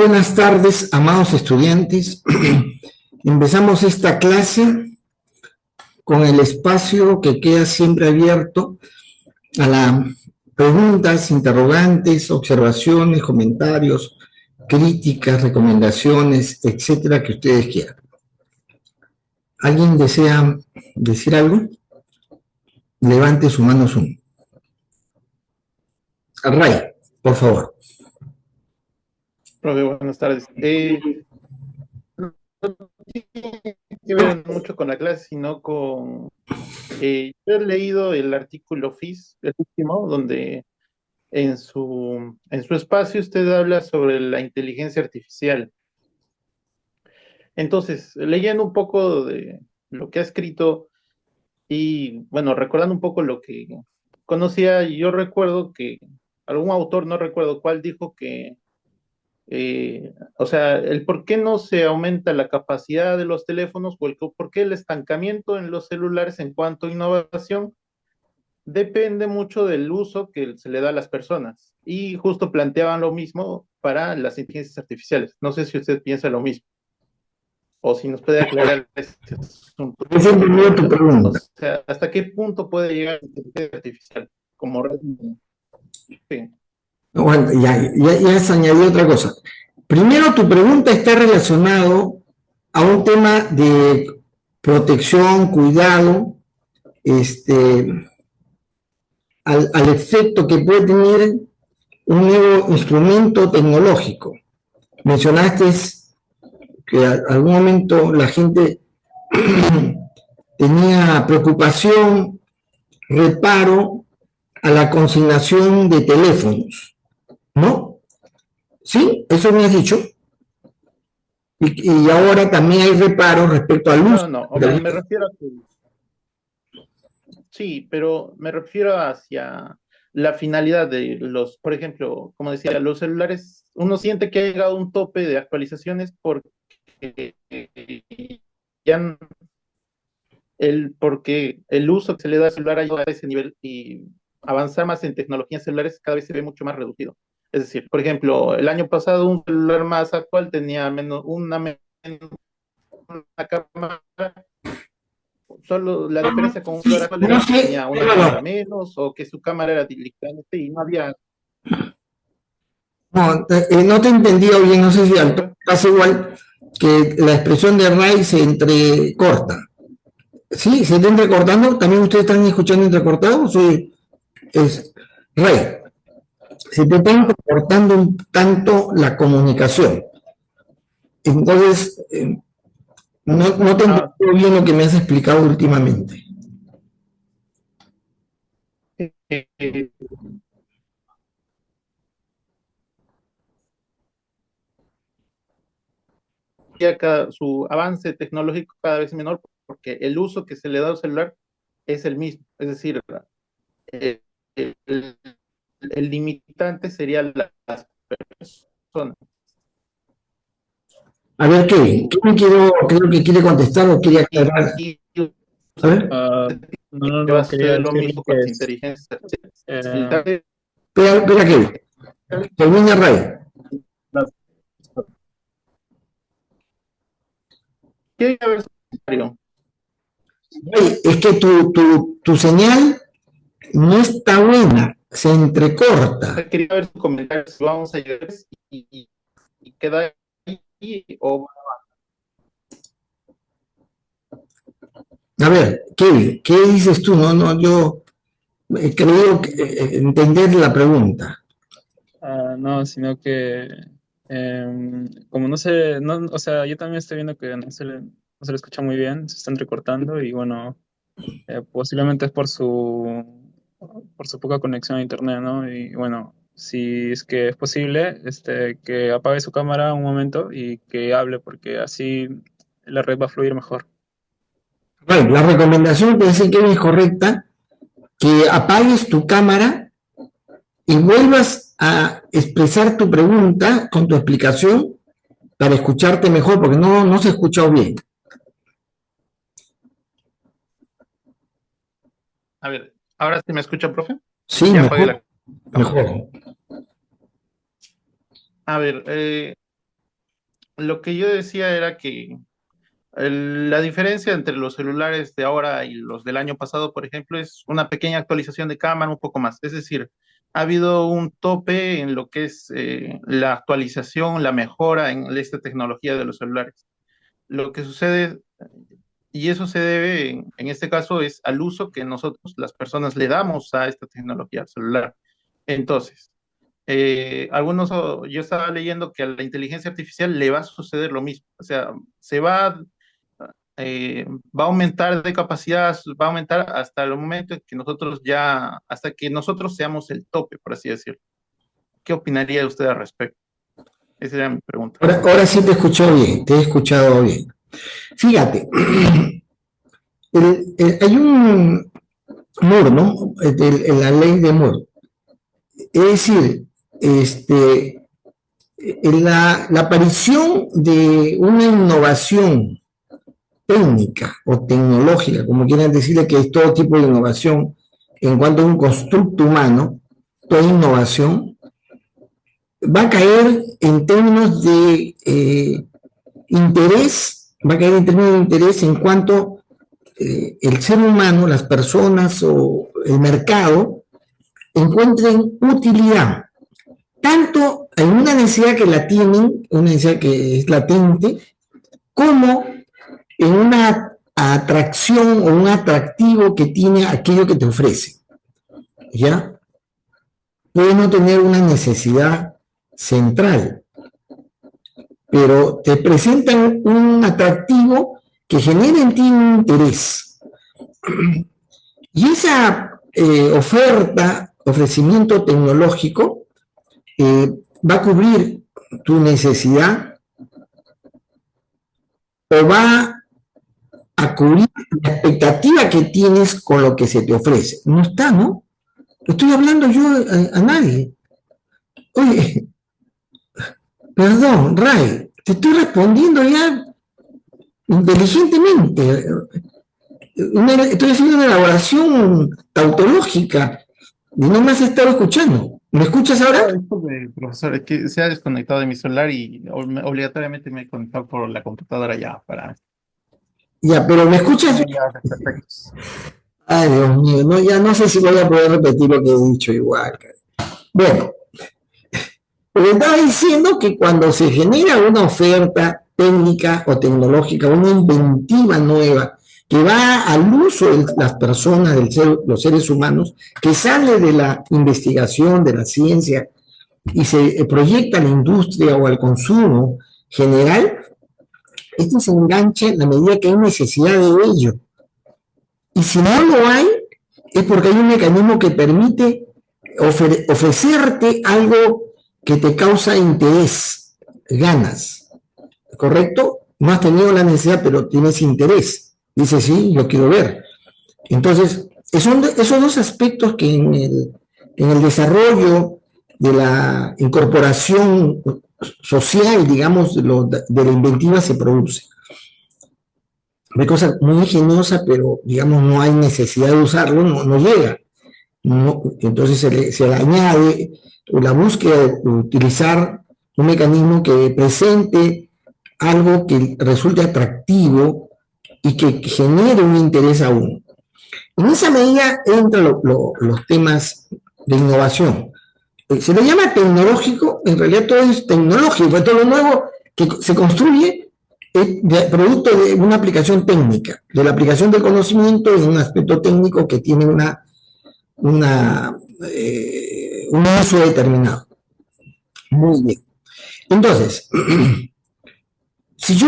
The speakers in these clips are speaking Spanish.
Buenas tardes, amados estudiantes. Empezamos esta clase con el espacio que queda siempre abierto a las preguntas, interrogantes, observaciones, comentarios, críticas, recomendaciones, etcétera, que ustedes quieran. ¿Alguien desea decir algo? Levante su mano Zoom. Ray, por favor. Profe, buenas tardes. No tiene que ver mucho con la clase, sino con... yo he leído el artículo FIS, el último, donde en su espacio usted habla sobre la inteligencia artificial. Entonces, leyendo un poco de lo que ha escrito y, bueno, recordando un poco lo que conocía, yo recuerdo que algún autor, no recuerdo cuál, dijo que o sea, el por qué no se aumenta la capacidad de los teléfonos o el por qué el estancamiento en los celulares en cuanto a innovación depende mucho del uso que se le da a las personas. Y justo planteaban lo mismo para las inteligencias artificiales. No sé si usted piensa lo mismo o si nos puede aclarar ese asunto. Esa es tu O pregunta. sea, ¿hasta qué punto puede llegar la inteligencia artificial? Como sí. Bueno, ya se añadió otra cosa. Primero, tu pregunta está relacionado a un tema de protección, cuidado, al efecto que puede tener un nuevo instrumento tecnológico. Mencionaste que en algún momento la gente tenía preocupación, reparo a la consignación de teléfonos, ¿no? ¿Sí? Eso me has dicho. Y ahora también hay reparos respecto al uso. No, me refiero a que sí, pero me refiero hacia la finalidad de los, por ejemplo, como decía, los celulares, uno siente que ha llegado a un tope de actualizaciones porque ya porque el uso que se le da al celular ha llegado a ese nivel y avanzar más en tecnologías celulares cada vez se ve mucho más reducido. Es decir, por ejemplo, el año pasado un celular más actual tenía una cámara. Solo la diferencia con un celular actual No era que sé, tenía una cámara menos o que su cámara era directamente y no había. no te he entendido bien, no sé si pasa igual que la expresión de Ray se entrecorta. ¿Sí? ¿Se está entrecortando? ¿También ustedes están escuchando entrecortado? Es Ray, se te está entrecortando un tanto la comunicación. Entonces, no te he entendido bien lo que me has explicado últimamente. Su avance tecnológico cada vez es menor porque el uso que se le da al celular es el mismo. Es decir, el, el, el limitante sería las personas. A ver, creo que quiere contestar o quiere Y, aclarar. y A ver, va a Quería suceder lo decir mismo con que las es, inteligencias artificiales. eh, espera, Kevin. Termina Ray. ¿Qué hay ver? Ray, es que tu señal no está buena, se entrecorta. Quería ver sus comentarios. Vamos a llegar y queda ahí o A ver, Kevin, ¿qué dices tú? Yo creo entender la pregunta. no, sino que como no sé, no, o sea, yo también estoy viendo que no se le escucha muy bien, se está entrecortando y bueno, posiblemente es por su poca conexión a internet, ¿no? Y bueno, si es que es posible, que apague su cámara un momento y que hable porque así la red va a fluir mejor. Ray, la recomendación que dice Kevin es correcta, que apagues tu cámara y vuelvas a expresar tu pregunta con tu explicación para escucharte mejor, porque no se ha escuchado bien. a ver, ahora sí me escucha, profe. Sí, Ya apagué la cámara. mejor. A ver, lo que yo decía era que la diferencia entre los celulares de ahora y los del año pasado, por ejemplo, es una pequeña actualización de cámara, un poco más. Es decir, ha habido un tope en lo que es la actualización, la mejora en esta tecnología de los celulares. Lo que sucede, y eso se debe, en este caso, es al uso que nosotros, las personas, le damos a esta tecnología al celular. Entonces, yo estaba leyendo que a la inteligencia artificial le va a suceder lo mismo. O sea, va a aumentar de capacidad, va a aumentar hasta el momento en que hasta que nosotros seamos el tope, por así decirlo. ¿Qué opinaría usted al respecto? Esa era mi pregunta. Ahora sí te escucho bien, te he escuchado bien. Fíjate, hay un Moore, ¿no? La ley de Moore. Es decir, la aparición de una innovación técnica o tecnológica, como quieran decirle, que es todo tipo de innovación en cuanto a un constructo humano, toda innovación, va a caer en términos de interés, va a caer en términos de interés en cuanto el ser humano, las personas o el mercado encuentren utilidad, tanto en una necesidad que la tienen, una necesidad que es latente, como en una atracción o un atractivo que tiene aquello que te ofrece. ¿Ya? Puede no tener una necesidad central, pero te presentan un atractivo que genera en ti un interés. Y esa ofrecimiento tecnológico, va a cubrir tu necesidad o va a cubrir la expectativa que tienes con lo que se te ofrece. No está, ¿no? Estoy hablando yo a nadie. Oye, perdón, Ray, te estoy respondiendo ya inteligentemente. Estoy haciendo una elaboración tautológica y no me has estado escuchando. ¿Me escuchas ahora? Profesor, es que se ha desconectado de mi celular y obligatoriamente me he conectado por la computadora ya para... Ya, pero ¿me escuchas? Perfecto. Ay, Dios mío, no, ya no sé si voy a poder repetir lo que he dicho igual. Bueno, pero estaba diciendo que cuando se genera una oferta técnica o tecnológica, una inventiva nueva que va al uso de las personas, los seres humanos, que sale de la investigación, de la ciencia, y se proyecta a la industria o al consumo general, esto se engancha en la medida que hay necesidad de ello. Y si no lo hay, es porque hay un mecanismo que permite ofrecerte algo que te causa interés, ganas, ¿correcto? No has tenido la necesidad, pero tienes interés. Dices, sí, yo quiero ver. Entonces, son esos dos aspectos que en el desarrollo de la incorporación social, digamos, de la inventiva se produce. Hay cosa muy ingeniosa, pero, digamos, no hay necesidad de usarlo, no llega. No, entonces se le añade la búsqueda de utilizar un mecanismo que presente algo que resulte atractivo y que genere un interés aún. En esa medida entran los temas de innovación. Se le llama tecnológico, en realidad todo es tecnológico, todo lo nuevo que se construye es producto de una aplicación técnica, de la aplicación del conocimiento en un aspecto técnico que tiene un uso determinado. Muy bien. Entonces, si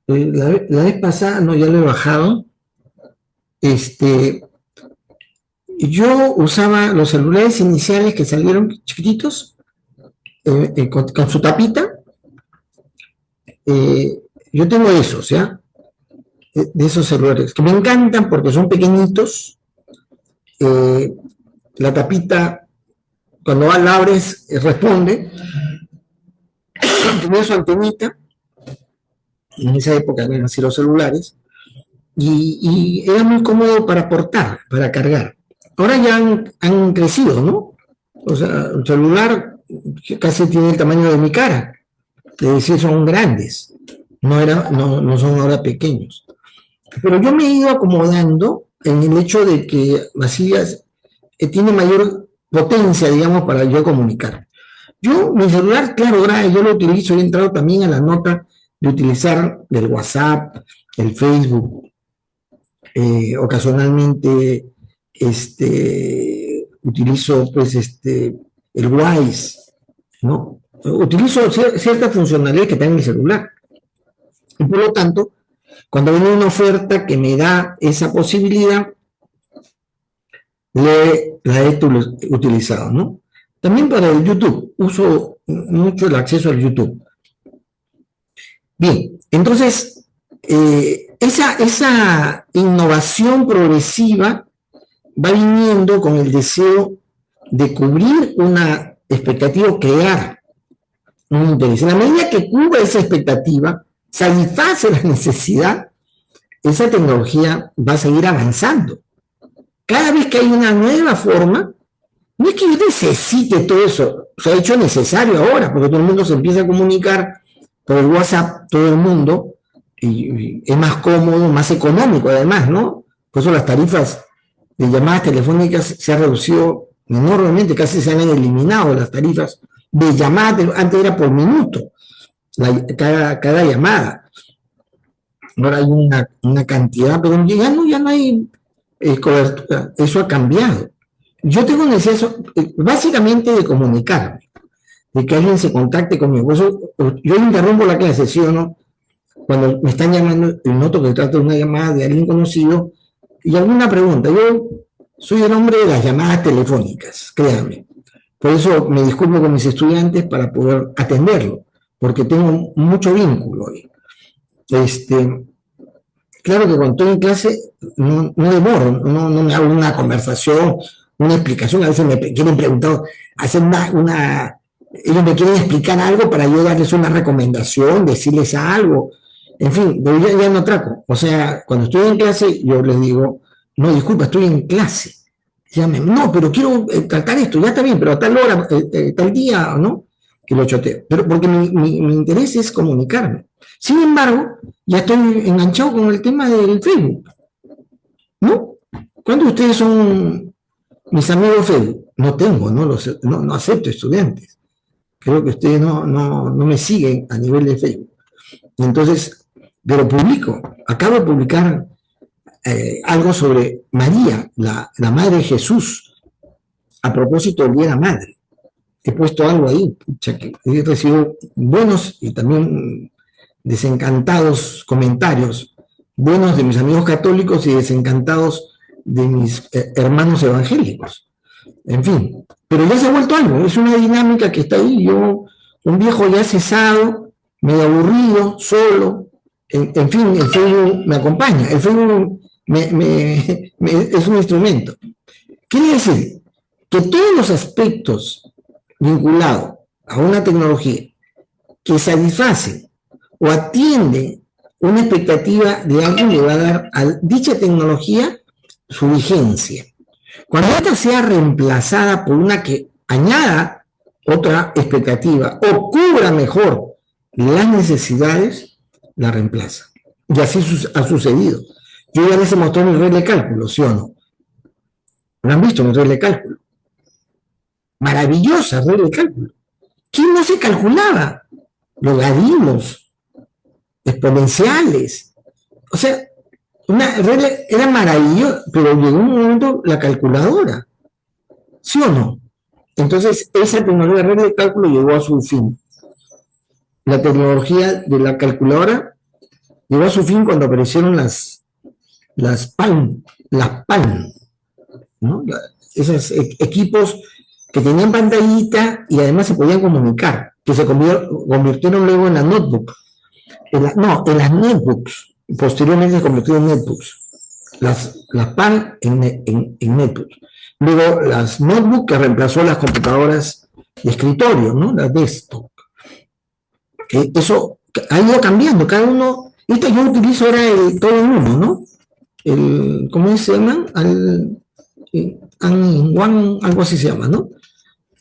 la vez pasada, no, ya lo he bajado, yo usaba los celulares iniciales que salieron chiquititos, con su tapita. Yo tengo esos, ¿ya? De esos celulares, que me encantan porque son pequeñitos. La tapita, cuando la abres, responde. Tenía su antenita. En esa época eran así los celulares. Y era muy cómodo para portar, para cargar. Ahora ya han crecido, ¿no? O sea, el celular casi tiene el tamaño de mi cara. Es decir, son grandes, no son ahora pequeños. Pero yo me he ido acomodando en el hecho de que Macías tiene mayor potencia, digamos, para yo comunicar. Mi celular, claro, ahora yo lo utilizo, he entrado también a la nota de utilizar el WhatsApp, el Facebook, ocasionalmente utilizo pues el Wise, ¿no? Utilizo ciertas funcionalidades que tiene mi celular. Y por lo tanto, cuando viene una oferta que me da esa posibilidad, la he utilizado, ¿no? También para el YouTube, uso mucho el acceso al YouTube. Bien, entonces, esa innovación progresiva va viniendo con el deseo de cubrir una expectativa, crear un interés. En la medida que cubra esa expectativa, satisface la necesidad, esa tecnología va a seguir avanzando. Cada vez que hay una nueva forma, no es que yo necesite todo eso, se ha hecho necesario ahora, porque todo el mundo se empieza a comunicar por el WhatsApp, todo el mundo, y es más cómodo, más económico además, ¿no? Por eso las tarifas de llamadas telefónicas se han reducido enormemente, casi se han eliminado las tarifas de llamadas, antes era por minuto, cada llamada. Ahora hay una cantidad, pero ya no hay cobertura, eso ha cambiado. Yo tengo necesidad básicamente de comunicarme, de que alguien se contacte conmigo. Por eso yo interrumpo la clase, ¿sí o no? Cuando me están llamando, y noto que trato de una llamada de alguien conocido, y alguna pregunta. Yo soy el hombre de las llamadas telefónicas, créanme. Por eso me disculpo con mis estudiantes para poder atenderlo, porque tengo mucho vínculo hoy. Claro que cuando estoy en clase no demoro, no me hago una conversación, una explicación. A veces me quieren preguntar, ellos me quieren explicar algo para yo darles una recomendación, decirles algo. En fin, ya no trato. O sea, cuando estoy en clase, yo les digo, no, disculpa, estoy en clase. No, pero quiero tratar esto, ya está bien, pero a tal hora, tal día, ¿no? Que lo choteo. Pero porque mi interés es comunicarme. Sin embargo, ya estoy enganchado con el tema del Facebook, ¿no? ¿Cuántos de ustedes son mis amigos Facebook? No tengo, no acepto estudiantes. Creo que ustedes no me siguen a nivel de Facebook. Entonces, pero publico. Acabo de publicar algo sobre María, la Madre de Jesús, a propósito del Día de la Madre. He puesto algo ahí, que he recibido buenos y también desencantados comentarios, buenos de mis amigos católicos y desencantados de mis hermanos evangélicos. En fin, pero ya se ha vuelto algo, es una dinámica que está ahí. Yo, un viejo ya cesado, medio aburrido, solo, en fin, el Facebook me acompaña, el Facebook es un instrumento. Quiere decir que todos los aspectos vinculados a una tecnología que satisface o atiende una expectativa de alguien, le va a dar a dicha tecnología su vigencia. Cuando esta sea reemplazada por una que añada otra expectativa o cubra mejor las necesidades, la reemplaza. Y así ha sucedido. Yo ya les he mostrado mi regla de cálculo, ¿sí o no? ¿Lo han visto, mi regla de cálculo? Maravillosa regla de cálculo. ¿Quién no se calculaba? Logaritmos, exponenciales. O sea, una regla era maravillosa, pero llegó un momento la calculadora. ¿Sí o no? Entonces, esa tecnología de regla de cálculo llegó a su fin. La tecnología de la calculadora llegó a su fin cuando aparecieron las PAL, ¿no? Esos equipos que tenían pantallita y además se podían comunicar, que se convirtieron luego en la notebook. En las netbooks. Posteriormente se convirtieron en netbooks. Las PAL en netbooks. Luego las notebooks que reemplazó las computadoras de escritorio, ¿no? Las desktop. Eso ha ido cambiando. Cada uno. Esta yo utilizo ahora todo en uno, ¿no? ¿Cómo se llama? One, algo así se llama, ¿no?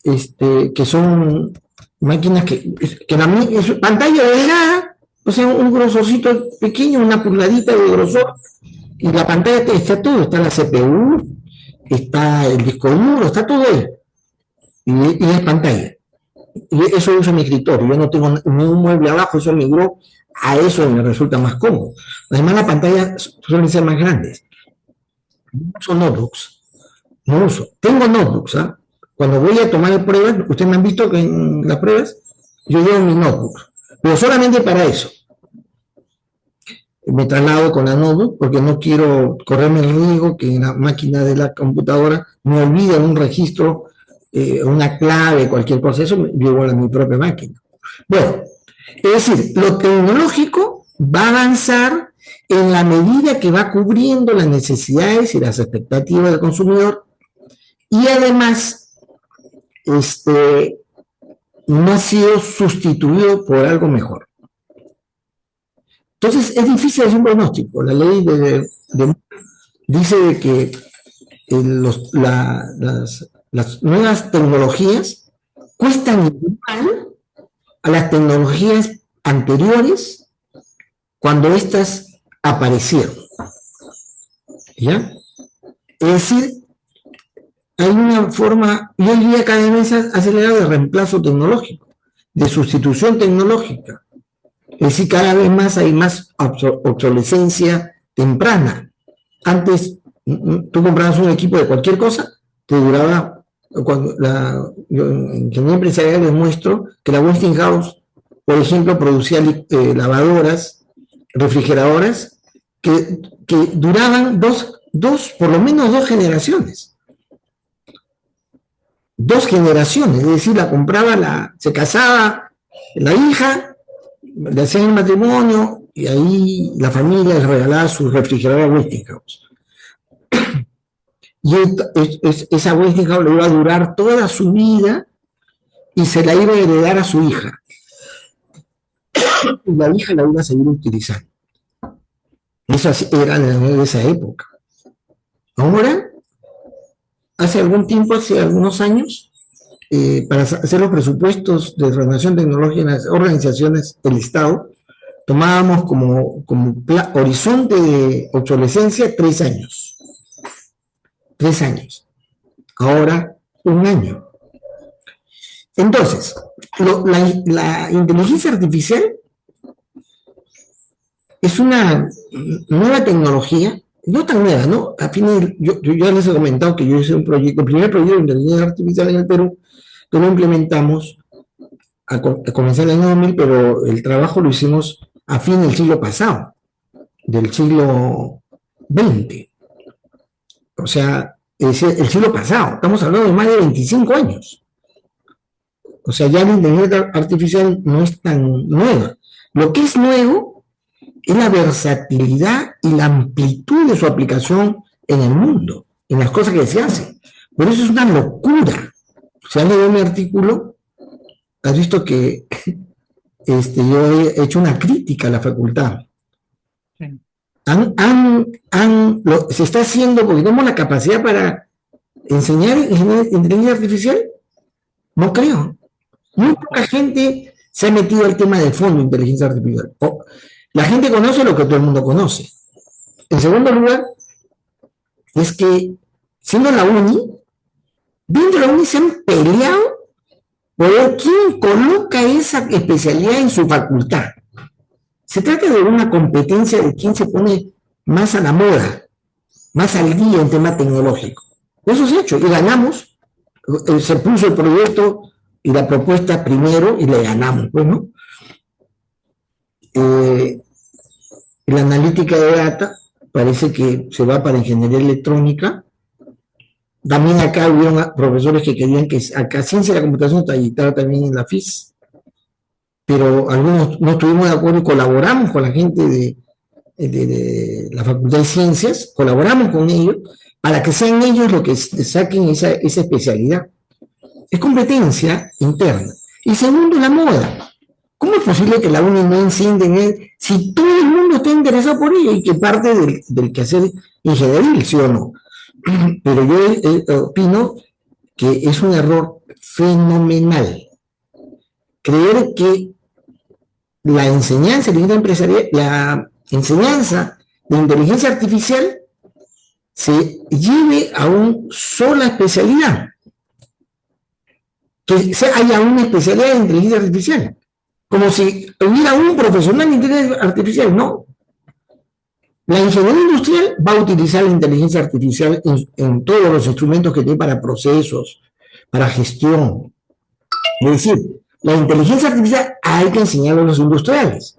Que son máquinas que es pantalla delgada, o sea, un grosorcito pequeño, una pulgadita de grosor, y la pantalla está todo, está la CPU, está el disco duro, está todo ahí, y es pantalla. Y eso uso en mi escritorio, yo no tengo ni un mueble abajo, eso migró a eso y me resulta más cómodo. Además, las pantallas suelen ser más grandes. No uso notebooks, no uso. Tengo notebooks, ¿ah? Cuando voy a tomar pruebas, ustedes me han visto que en las pruebas, yo llevo mi notebook, pero solamente para eso. Me traslado con la notebook porque no quiero correrme el riesgo que en la máquina de la computadora me olvide un registro, una clave, cualquier cosa, eso llevo a mi propia máquina. Bueno, es decir, lo tecnológico va a avanzar en la medida que va cubriendo las necesidades y las expectativas del consumidor y además no ha sido sustituido por algo mejor. Entonces es difícil hacer un pronóstico. La ley dice que las nuevas tecnologías cuestan igual a las tecnologías anteriores cuando éstas aparecieron. ¿Ya? Es decir, hay una forma, y hoy día cada vez más acelerada de reemplazo tecnológico, de sustitución tecnológica. Es decir, cada vez más hay más obsolescencia temprana. Antes, tú comprabas un equipo de cualquier cosa, te duraba, yo en ingeniería empresarial les muestro que la Westinghouse, por ejemplo, producía lavadoras, refrigeradoras, que duraban por lo menos dos generaciones. Dos generaciones, es decir, la compraba, se casaba la hija, le hacían el matrimonio y ahí la familia les regalaba su refrigeradora Westinghouse. Y esa Westinghouse le iba a durar toda su vida y se la iba a heredar a su hija. Y la hija la iba a seguir utilizando. Esas eran de esa época. Ahora, hace algún tiempo, hace algunos años, para hacer los presupuestos de renovación tecnológica en las organizaciones del Estado, tomábamos como horizonte de obsolescencia 3 años. 3 años. Ahora, 1 año. Entonces, la inteligencia artificial es una nueva tecnología, no tan nueva, ¿no? A fin yo ya les he comentado que yo hice un proyecto, el primer proyecto de inteligencia artificial en el Perú, que lo implementamos a comenzar el año 2000, pero el trabajo lo hicimos a fin del siglo pasado, del siglo XX. O sea, es el siglo pasado, estamos hablando de más de 25 años. O sea, ya la inteligencia artificial no es tan nueva. Lo que es nuevo es la versatilidad y la amplitud de su aplicación en el mundo, en las cosas que se hacen. Por eso es una locura. Si has leído mi artículo, has visto que yo he hecho una crítica a la facultad. Sí. Se está haciendo porque tenemos la capacidad para enseñar inteligencia artificial. No creo. Muy poca gente se ha metido al tema de fondo de inteligencia artificial. La gente conoce lo que todo el mundo conoce. En segundo lugar, es que siendo la UNI, dentro de la UNI se han peleado por ver quién coloca esa especialidad en su facultad. Se trata de una competencia de quién se pone más a la moda, más al día en tema tecnológico. Eso se ha hecho y ganamos. Se puso el proyecto y la propuesta primero y le ganamos, pues, ¿no? La analítica de data parece que se va para ingeniería electrónica. También acá hubieron profesores que querían que acá ciencia de la computación estaba también en la FIS, pero algunos no estuvimos de acuerdo y colaboramos con la gente de la Facultad de Ciencias, colaboramos con ellos para que sean ellos los que saquen esa especialidad. Es competencia interna. Y segundo, la moda. ¿Cómo es posible que la UNI no encienda en él si todo el mundo está interesado por ella y que parte del quehacer ingenieril, sí o no? Pero yo opino que es un error fenomenal creer que la enseñanza de empresarial, la enseñanza de inteligencia artificial se lleve a una sola especialidad, que haya una especialidad de inteligencia artificial, como si hubiera un profesional de inteligencia artificial. No, la ingeniería industrial va a utilizar la inteligencia artificial en todos los instrumentos que tiene para procesos, para gestión. Es decir, la inteligencia artificial hay que enseñarlo a los industriales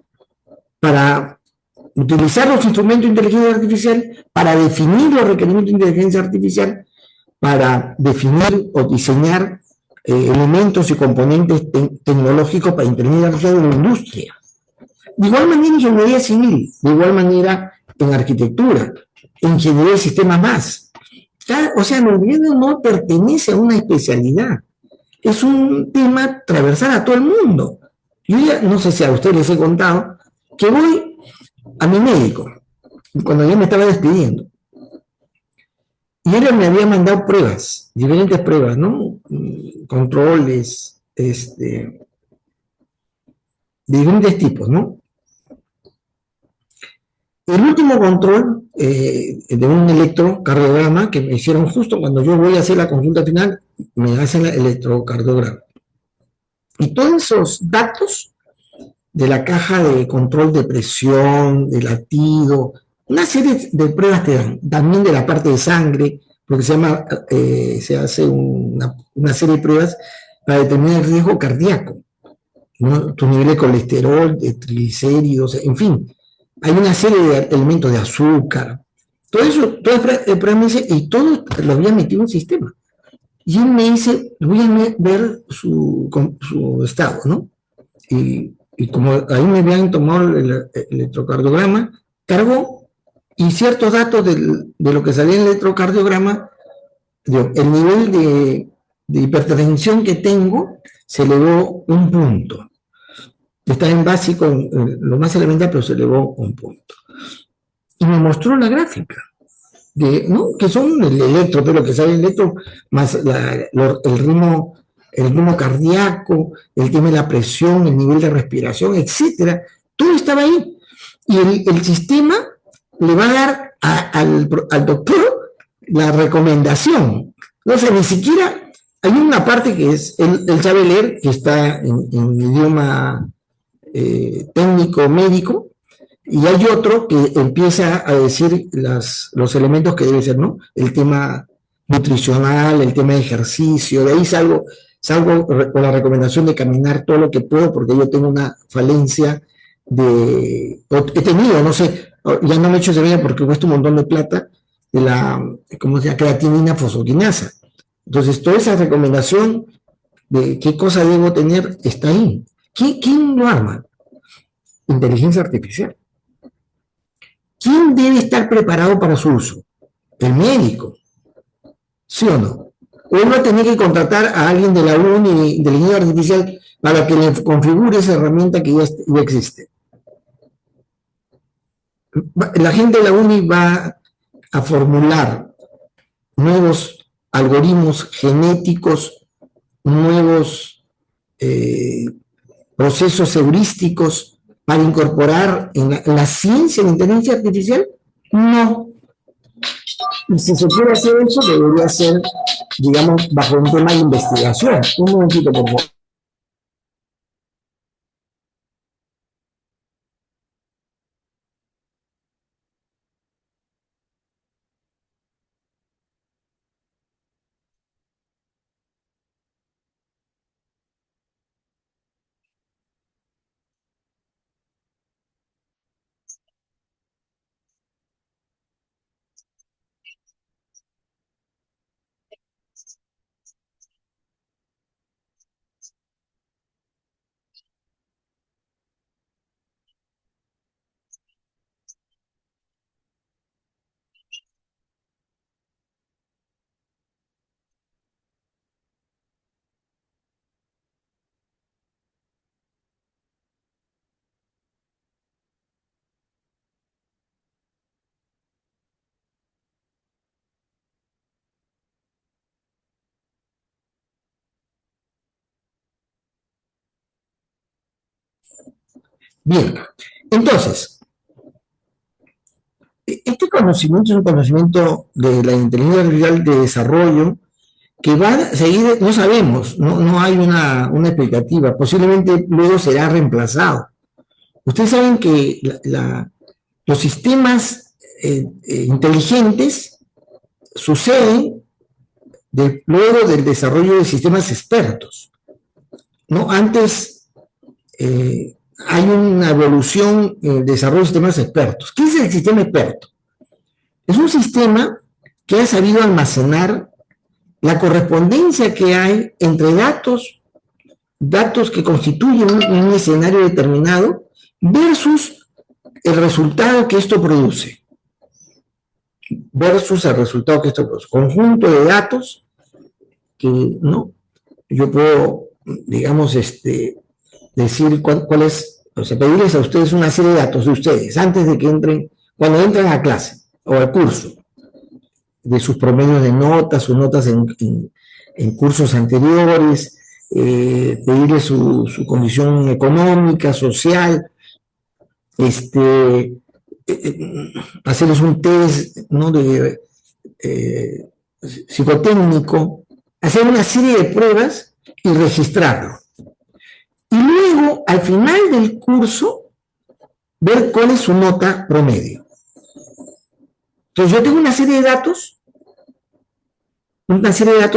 para utilizar los instrumentos de inteligencia artificial, para definir los requerimientos de inteligencia artificial, para definir o diseñar elementos y componentes tecnológicos para inteligencia artificial en la industria. De igual manera, en ingeniería civil, de igual manera en arquitectura, en ingeniería de sistemas más. O sea, el gobierno no pertenece a una especialidad. Es un tema transversal a todo el mundo. Yo ya, no sé si a ustedes les he contado, que voy a mi médico, cuando yo me estaba despidiendo. Y él me había mandado pruebas, diferentes pruebas, ¿no? Controles, de diferentes tipos, ¿no? El último control de un electrocardiograma que me hicieron justo cuando yo voy a hacer la consulta final, me hacen el electrocardiograma. Y todos esos datos de la caja de control de presión, de latido, una serie de pruebas te dan, también de la parte de sangre, porque se hace una serie de pruebas para determinar el riesgo cardíaco, ¿no? Tu nivel de colesterol, de triglicéridos, en fin, hay una serie de elementos de azúcar, todo eso, y todo lo había metido en un sistema. Y él me dice, voy a ver su estado, ¿no? Y como ahí me habían tomado el electrocardiograma, cargó y ciertos datos de lo que salía en el electrocardiograma, el nivel de hipertensión que tengo se elevó un punto. Está en básico, lo más elemental, pero se elevó un punto. Y me mostró la gráfica, ¿no? Que son el electro, pero lo que sale el electro, más el ritmo cardíaco, el tema de la presión, el nivel de respiración, etcétera. Todo estaba ahí. Y el sistema le va a dar al doctor la recomendación. No sé, ni siquiera hay una parte que es, él sabe leer, que está en idioma técnico médico, y hay otro que empieza a decir los elementos que debe ser, ¿no? El tema nutricional, el tema de ejercicio, de ahí salgo con la recomendación de caminar todo lo que puedo porque yo tengo una falencia he tenido, no sé, ya no me he hecho ese porque cuesta un montón de plata, de ¿cómo se llama? Creatinina fosfoquinasa. Entonces, toda esa recomendación de qué cosa debo tener está ahí. ¿Quién lo arma? Inteligencia artificial. ¿Quién debe estar preparado para su uso? El médico, ¿sí o no? O él va a tener que contratar a alguien de la UNI, de la inteligencia artificial, para que le configure esa herramienta que ya existe. La gente de la UNI va a formular nuevos algoritmos genéticos, nuevos procesos heurísticos para incorporar en la ciencia, en la inteligencia artificial. No. Y si se quiere hacer eso, debería ser, digamos, bajo un tema de investigación. Un momentito, por favor. Bien, entonces, este conocimiento es un conocimiento de la inteligencia artificial de desarrollo que va a seguir, no sabemos, no hay una expectativa, posiblemente luego será reemplazado. Ustedes saben que los sistemas inteligentes suceden luego del desarrollo de sistemas expertos, ¿no? Antes hay una evolución en el desarrollo de sistemas expertos. ¿Qué es el sistema experto? Es un sistema que ha sabido almacenar la correspondencia que hay entre datos que constituyen un escenario determinado versus el resultado que esto produce. Conjunto de datos que, ¿no? Yo puedo, digamos, decir cuál es, o sea, pedirles a ustedes una serie de datos de ustedes antes de que entren, cuando entran a clase o al curso, de sus promedios de notas, sus notas en cursos anteriores, pedirles su condición económica, social, hacerles un test, ¿no?, de psicotécnico, hacer una serie de pruebas y registrarlo. Y luego, al final del curso, ver cuál es su nota promedio. Entonces, yo tengo una serie de datos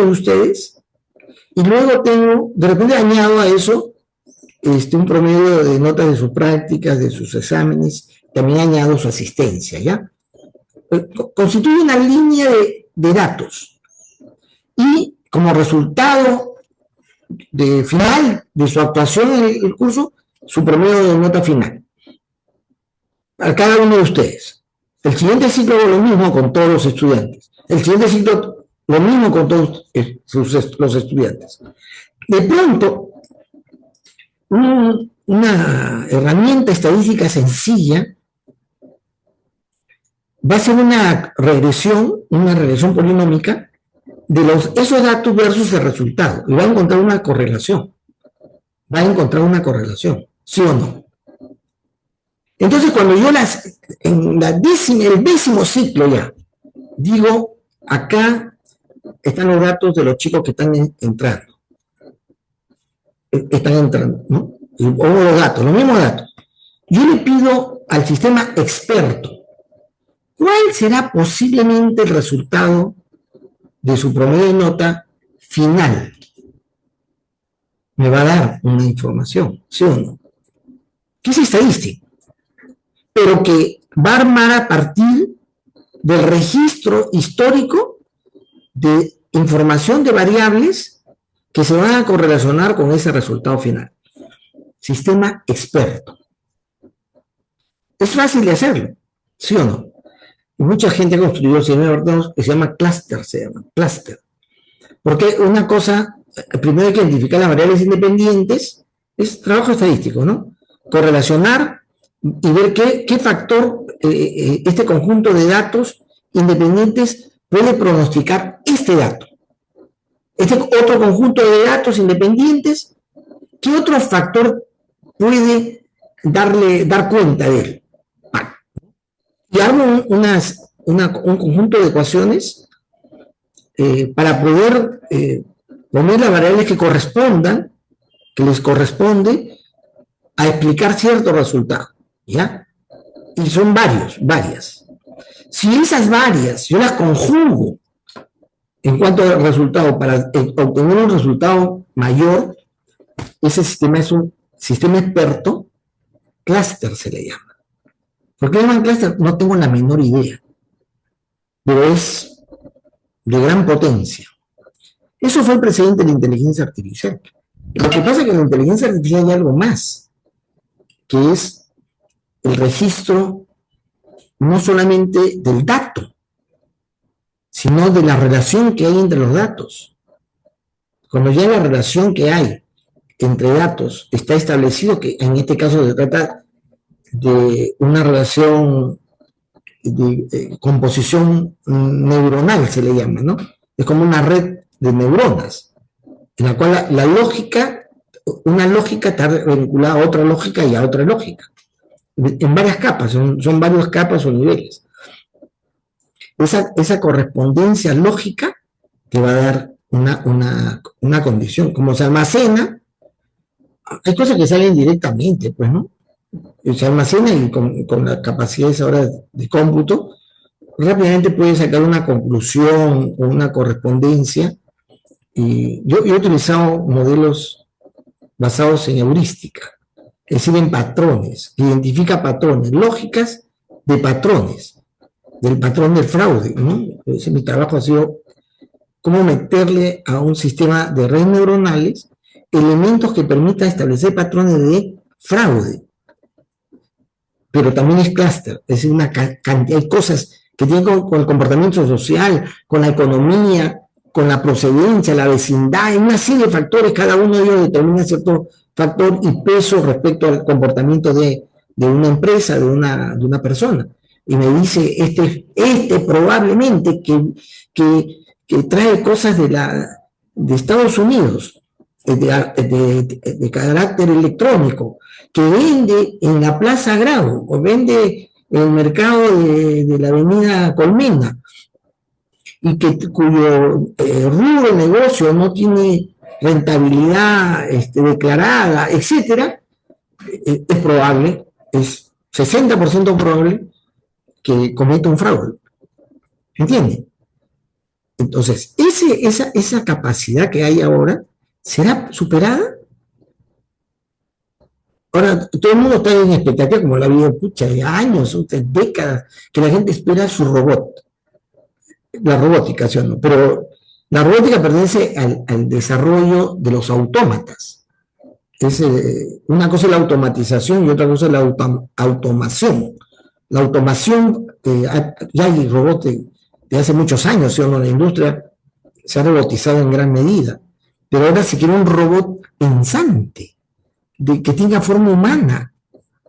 de ustedes, y luego tengo, de repente añado a eso un promedio de notas de sus prácticas, de sus exámenes, también añado su asistencia, ¿ya? Constituye una línea de datos. Y como resultado final de su actuación en el curso, su promedio de nota final. A cada uno de ustedes. El siguiente ciclo lo mismo con todos los estudiantes. El siguiente ciclo lo mismo con todos los estudiantes. De pronto, una herramienta estadística sencilla va a ser una regresión polinómica de esos datos versus el resultado, y va a encontrar una correlación. ¿Sí o no? Entonces, cuando yo en el 10º ciclo ya, digo, acá están los datos de los chicos que están entrando, ¿no? O los mismos datos. Yo le pido al sistema experto, ¿cuál será posiblemente el resultado de su promedio de nota final? Me va a dar una información, ¿sí o no? ¿Qué es estadística? Pero que va a armar a partir del registro histórico de información de variables que se van a correlacionar con ese resultado final. Sistema experto. Es fácil de hacerlo, ¿sí o no? Y mucha gente ha construido sistemas que se llama clúster. Porque una cosa, primero hay que identificar las variables independientes, es trabajo estadístico, ¿no? Correlacionar y ver qué factor este conjunto de datos independientes puede pronosticar este dato. Este otro conjunto de datos independientes, ¿qué otro factor puede dar cuenta de él? Y armo un conjunto de ecuaciones para poder poner las variables que les corresponde a explicar cierto resultado, ¿ya? Y son varias. Si esas varias yo las conjugo en cuanto al resultado para obtener un resultado mayor, ese sistema es un sistema experto, clúster se le llama. ¿Por qué le llaman clúster? No tengo la menor idea, pero es de gran potencia. Eso fue el precedente de la inteligencia artificial. Lo que pasa es que en la inteligencia artificial hay algo más, que es el registro no solamente del dato, sino de la relación que hay entre los datos. Cuando ya la relación que hay entre datos está establecido, que en este caso se trata de una relación de composición neuronal, se le llama, ¿no? Es como una red de neuronas, en la cual la lógica una lógica está vinculada a otra lógica y a otra lógica. En varias capas, son varias capas o niveles. Esa correspondencia lógica te va a dar una condición. Como se almacena, hay cosas que salen directamente, pues, ¿no? Se almacena y con las capacidades ahora de cómputo, rápidamente puedes sacar una conclusión o una correspondencia. Y yo he utilizado modelos basados en heurística, es decir, en patrones, identifica patrones, lógicas de patrones, del patrón del fraude, ¿no? Ese, mi trabajo ha sido cómo meterle a un sistema de redes neuronales elementos que permitan establecer patrones de fraude, pero también es clúster, es decir, hay cosas que tienen con el comportamiento social, con la economía, con la procedencia, la vecindad, hay una serie de factores, cada uno de ellos determina cierto factor y peso respecto al comportamiento de una empresa, de una persona. Y me dice, este probablemente que trae cosas de Estados Unidos, de carácter electrónico, que vende en la Plaza Grau, o vende en el mercado de la avenida Colmena, y cuyo rubro de negocio no tiene rentabilidad declarada, etcétera, es probable, es 60% probable que cometa un fraude. ¿Entiende? Entonces, esa capacidad que hay ahora, ¿será superada? Ahora, todo el mundo está en expectativa, como la vida, pucha, de años, décadas, que la gente espera su robot. La robótica, ¿sí o no? Pero la robótica pertenece al desarrollo de los autómatas. Una cosa es la automatización y otra cosa es la automación. La automación, ya hay robots de hace muchos años, ¿sí o no? La industria se ha robotizado en gran medida. Pero ahora se quiere un robot pensante, que tenga forma humana,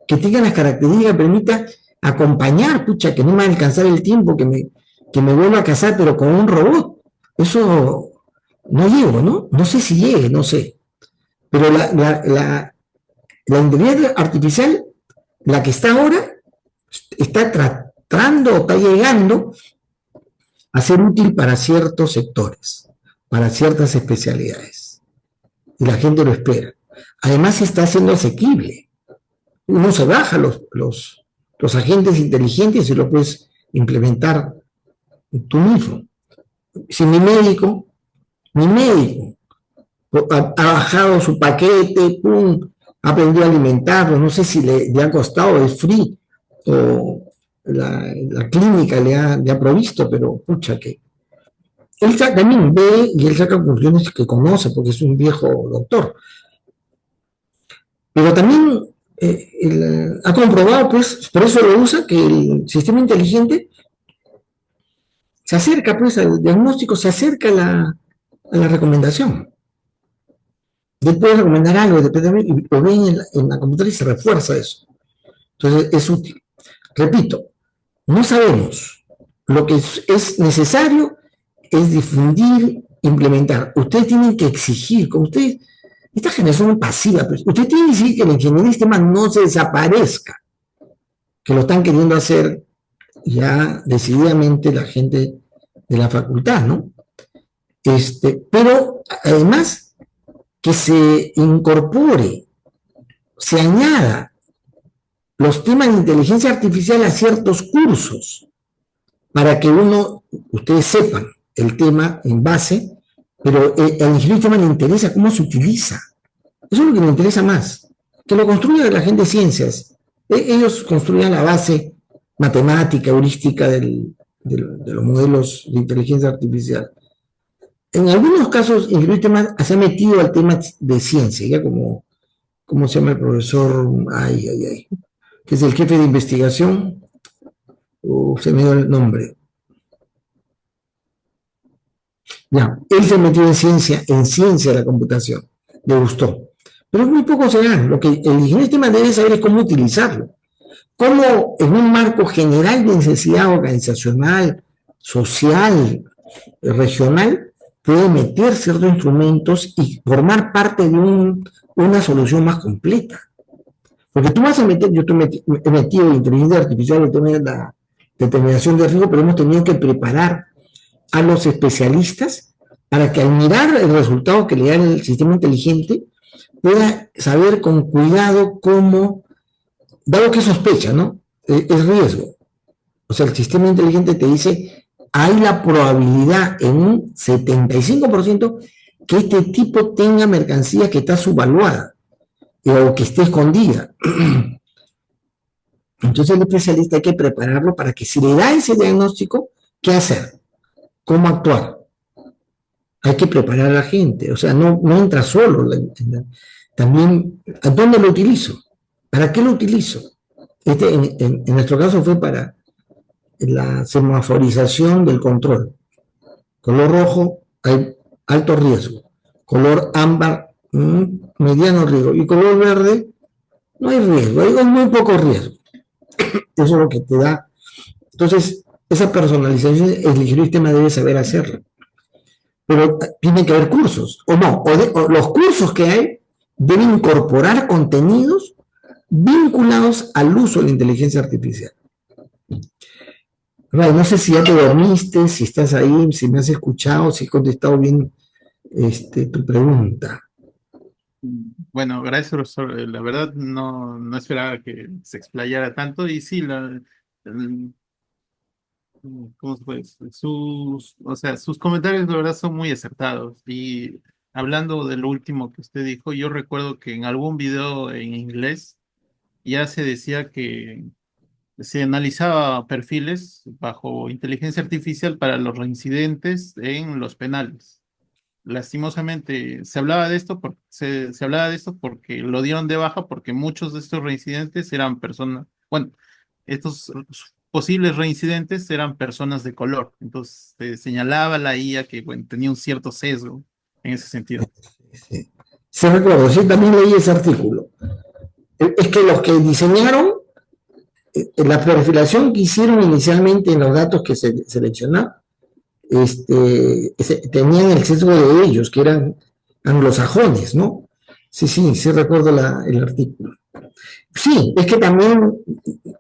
que tenga las características que permita acompañar, pucha, que no me va a alcanzar el tiempo, que me vuelva a casar, pero con un robot. Eso no llego, ¿no? No sé si llegue, no sé. Pero la inteligencia artificial, la que está ahora, está tratando, está llegando a ser útil para ciertos sectores, para ciertas especialidades. Y la gente lo espera. Además, está siendo asequible. Uno se baja los agentes inteligentes y lo puedes implementar tú mismo. Si mi médico ha bajado su paquete, pum, ha aprendido a alimentarlo, no sé si le ha costado, es free, o la clínica le ha provisto, pero pucha que... Él también ve y él saca conclusiones que conoce, porque es un viejo doctor. Pero también ha comprobado, pues, por eso lo usa, que el sistema inteligente se acerca, pues, al diagnóstico, se acerca a la recomendación. Él puede recomendar algo, y lo ve en la computadora y se refuerza eso. Entonces, es útil. Repito, no sabemos. Lo que es necesario es difundir, implementar. Ustedes tienen que exigir, como ustedes, esta generación pasiva, pues, ustedes tienen que exigir que la ingeniería de sistemas no se desaparezca, que lo están queriendo hacer ya decididamente la gente de la facultad, ¿no? Pero además que se incorpore, se añada los temas de inteligencia artificial a ciertos cursos, para que ustedes sepan el tema en base, pero al ingeniero de sistema le interesa cómo se utiliza. Eso es lo que le interesa más. Que lo construya la gente de ciencias. Ellos construyan la base matemática, heurística de los modelos de inteligencia artificial. En algunos casos, el ingeniero de sistemas se ha metido al tema de ciencia, ya como, ¿cómo se llama el profesor? Que es el jefe de investigación, se me dio el nombre. Ya, él se metió en ciencia de la computación, le gustó. Pero muy poco se dan. Lo que el ingeniero de sistemas debe saber es cómo utilizarlo. Cómo en un marco general de necesidad organizacional, social, regional, puede meter ciertos instrumentos y formar parte de una solución más completa. Porque tú vas a meter, yo he metido inteligencia artificial en el tema de la determinación de riesgo, pero hemos tenido que preparar a los especialistas para que al mirar el resultado que le da el sistema inteligente, pueda saber con cuidado cómo, dado que sospecha, ¿no? Es riesgo. O sea, el sistema inteligente te dice, hay la probabilidad en un 75% que este tipo tenga mercancía que está subvaluada o que esté escondida. Entonces el especialista hay que prepararlo para que si le da ese diagnóstico, ¿qué hacer? ¿Cómo actuar? Hay que preparar a la gente, o sea, no entra solo. También, ¿a dónde lo utilizo? ¿Para qué lo utilizo? En nuestro caso fue para la semaforización del control. Color rojo, hay alto riesgo. Color ámbar, mediano riesgo. Y color verde, no hay riesgo, hay muy poco riesgo. Eso es lo que te da. Entonces, esa personalización, el sistema debe saber hacerlo. Pero tiene que haber cursos, o no, o los cursos que hay deben incorporar contenidos vinculados al uso de la inteligencia artificial. No sé si ya te dormiste, si estás ahí, si me has escuchado, si he contestado bien tu pregunta. Bueno, gracias, profesor. La verdad no esperaba que se explayara tanto y sí, ¿cómo se puede decir? Sus comentarios, la verdad, son muy acertados. Y hablando de lo último que usted dijo, yo recuerdo que en algún video en inglés ya se decía que se analizaba perfiles bajo inteligencia artificial para los reincidentes en los penales. Lastimosamente se hablaba de esto se hablaba de esto porque lo dieron de baja porque muchos de estos reincidentes eran personas, bueno, estos posibles reincidentes eran personas de color. Entonces se señalaba la IA que bueno, tenía un cierto sesgo en ese sentido. Sí, recuerdo, sí, también leí ese artículo. Es que los que diseñaron la perfilación que hicieron inicialmente en los datos que se seleccionaron, tenían el sesgo de ellos, que eran anglosajones, ¿no? Sí recuerdo el artículo. Sí, es que también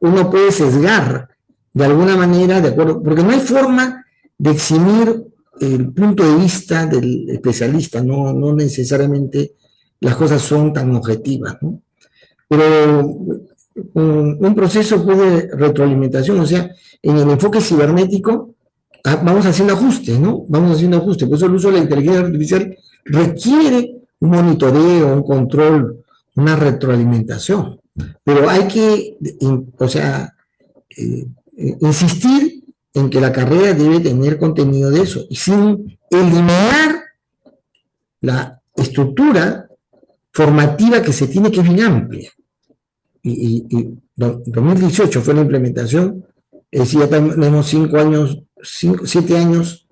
uno puede sesgar de alguna manera, de acuerdo, porque no hay forma de eximir el punto de vista del especialista, no necesariamente las cosas son tan objetivas, ¿no? Pero un proceso de retroalimentación, o sea, en el enfoque cibernético vamos haciendo ajustes, ¿no? Vamos haciendo ajustes, por eso el uso de la inteligencia artificial requiere un monitoreo, un control, una retroalimentación, pero hay que, insistir en que la carrera debe tener contenido de eso, y sin eliminar la estructura formativa que se tiene, que es bien amplia. Y 2018 fue la implementación, es decir, ya tenemos 7 años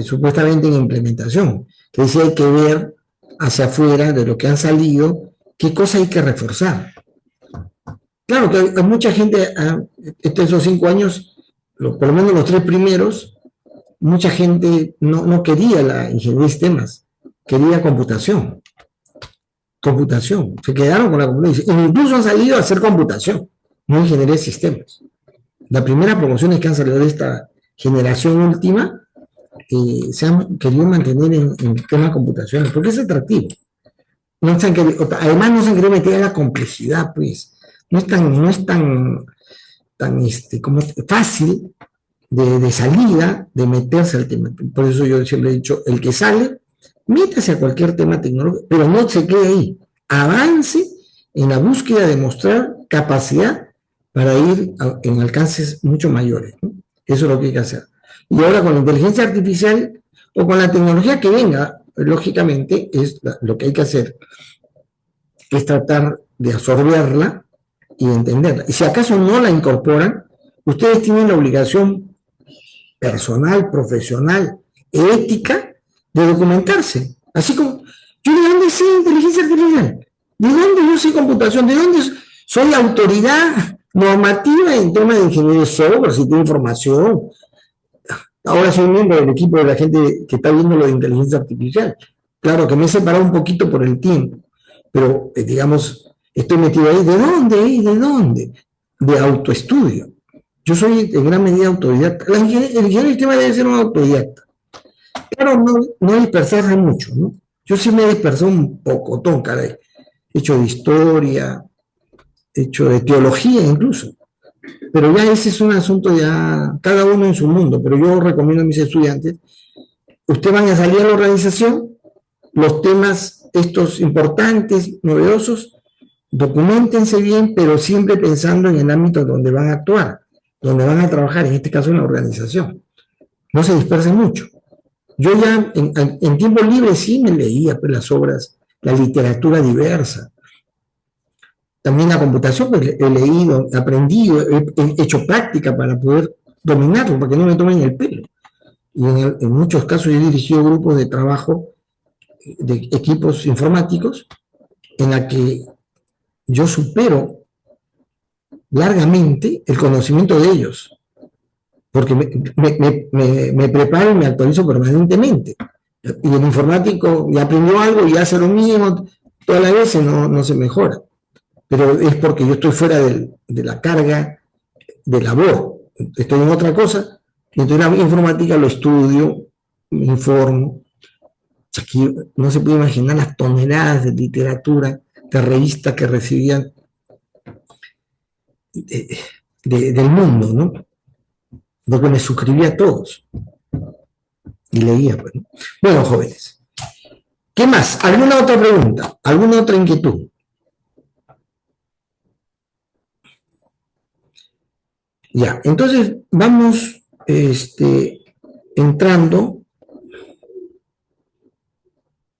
supuestamente en implementación, que decía hay que ver hacia afuera de lo que han salido, qué cosa hay que reforzar. Claro que hay mucha gente, esos 5 años, por lo menos los 3 primeros, mucha gente no quería la ingeniería de sistemas, quería computación, se quedaron con la computación, incluso han salido a hacer computación, no ingeniería de sistemas. Las primeras promociones que han salido de esta generación última se han querido mantener en el tema de computación, porque es atractivo. Además no se han querido meter a la complejidad, pues. No es tan como fácil de salida de meterse al tema. Por eso yo siempre he dicho, el que sale, métase a cualquier tema tecnológico, pero no se quede ahí. Avance en la búsqueda de mostrar capacidad para ir en alcances mucho mayores, ¿no? Eso es lo que hay que hacer. Y ahora con la inteligencia artificial o con la tecnología que venga, lógicamente, lo que hay que hacer es tratar de absorberla y de entenderla. Y si acaso no la incorporan, ustedes tienen la obligación personal, profesional, ética, de documentarse. Así como, ¿yo de dónde sé inteligencia artificial? ¿De dónde yo sé computación? ¿De dónde soy autoridad normativa en temas de ingeniería de software, si tengo información? Ahora soy miembro del equipo de la gente que está viendo lo de inteligencia artificial. Claro que me he separado un poquito por el tiempo, pero digamos, estoy metido ahí. ¿De dónde? ¿De dónde? De autoestudio. Yo soy en gran medida autodidacta. El ingeniero del sistema debe ser un autodidacta. Claro, no dispersarse mucho, ¿no? Yo sí me dispersé un pocotón, caray. He hecho de historia, he hecho de teología incluso. Pero ya ese es un asunto ya, cada uno en su mundo. Pero yo recomiendo a mis estudiantes, ustedes van a salir a la organización, los temas estos importantes, novedosos, documentense bien, pero siempre pensando en el ámbito donde van a actuar, donde van a trabajar, en este caso en la organización. No se dispersen mucho. Yo ya en tiempo libre sí me leía pues, las obras, la literatura diversa. También la computación, pues he leído, he aprendido, he hecho práctica para poder dominarlo, para que no me tomen el pelo. Y en muchos casos he dirigido grupos de trabajo de equipos informáticos en la que yo supero largamente el conocimiento de ellos, porque me preparo y me actualizo permanentemente. Y el informático ya aprendió algo y hace lo mismo, todas las veces no se mejora. Pero es porque yo estoy fuera de la carga de labor, estoy en otra cosa, y entonces la informática lo estudio, me informo. Aquí no se puede imaginar las toneladas de literatura, de revistas que recibían del mundo, ¿no? Porque me suscribía a todos y leía. Pues, ¿no? Bueno, jóvenes, ¿qué más? ¿Alguna otra pregunta? ¿Alguna otra inquietud? Ya, entonces vamos entrando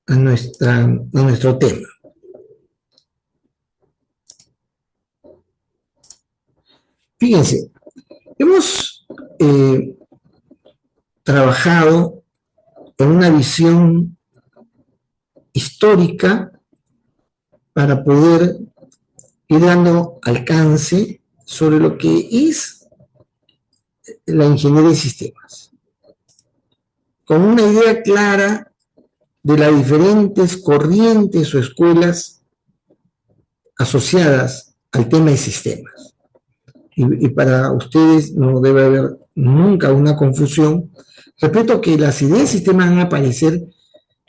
a nuestro tema. Fíjense, hemos trabajado en una visión histórica para poder ir dando alcance sobre lo que es la ingeniería de sistemas, con una idea clara de las diferentes corrientes o escuelas asociadas al tema de sistemas. Y para ustedes no debe haber nunca una confusión respecto a que las ideas de sistemas van a aparecer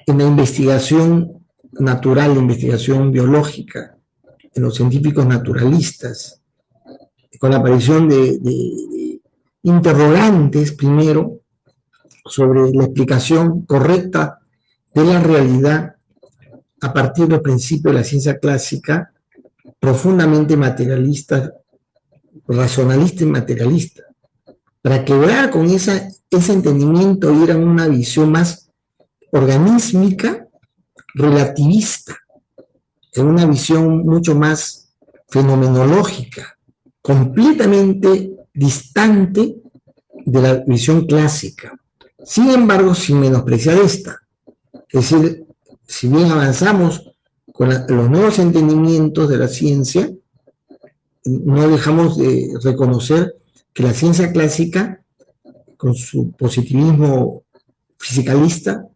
en la investigación natural, la investigación biológica, en los científicos naturalistas, con la aparición de interrogantes primero sobre la explicación correcta de la realidad a partir del principio de la ciencia clásica, profundamente materialista, racionalista y materialista, para quebrar con ese entendimiento y ir a una visión más organísmica, relativista, en una visión mucho más fenomenológica, completamente distante de la visión clásica. Sin embargo, sin menospreciar esta, es decir, si bien avanzamos con los nuevos entendimientos de la ciencia, no dejamos de reconocer que la ciencia clásica, con su positivismo fisicalista,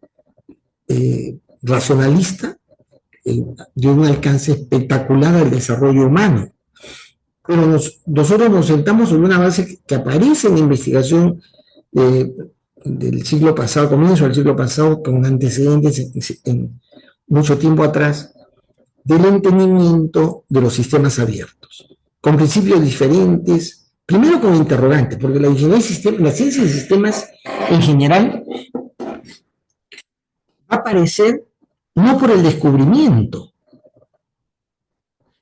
racionalista, dio un alcance espectacular al desarrollo humano. Pero nosotros nos sentamos sobre una base que aparece en la investigación del siglo pasado, comienzo del siglo pasado, con antecedentes en mucho tiempo atrás, del entendimiento de los sistemas abiertos, con principios diferentes, primero con interrogantes, porque la ingeniería de sistemas, la ciencia de sistemas en general va a aparecer no por el descubrimiento,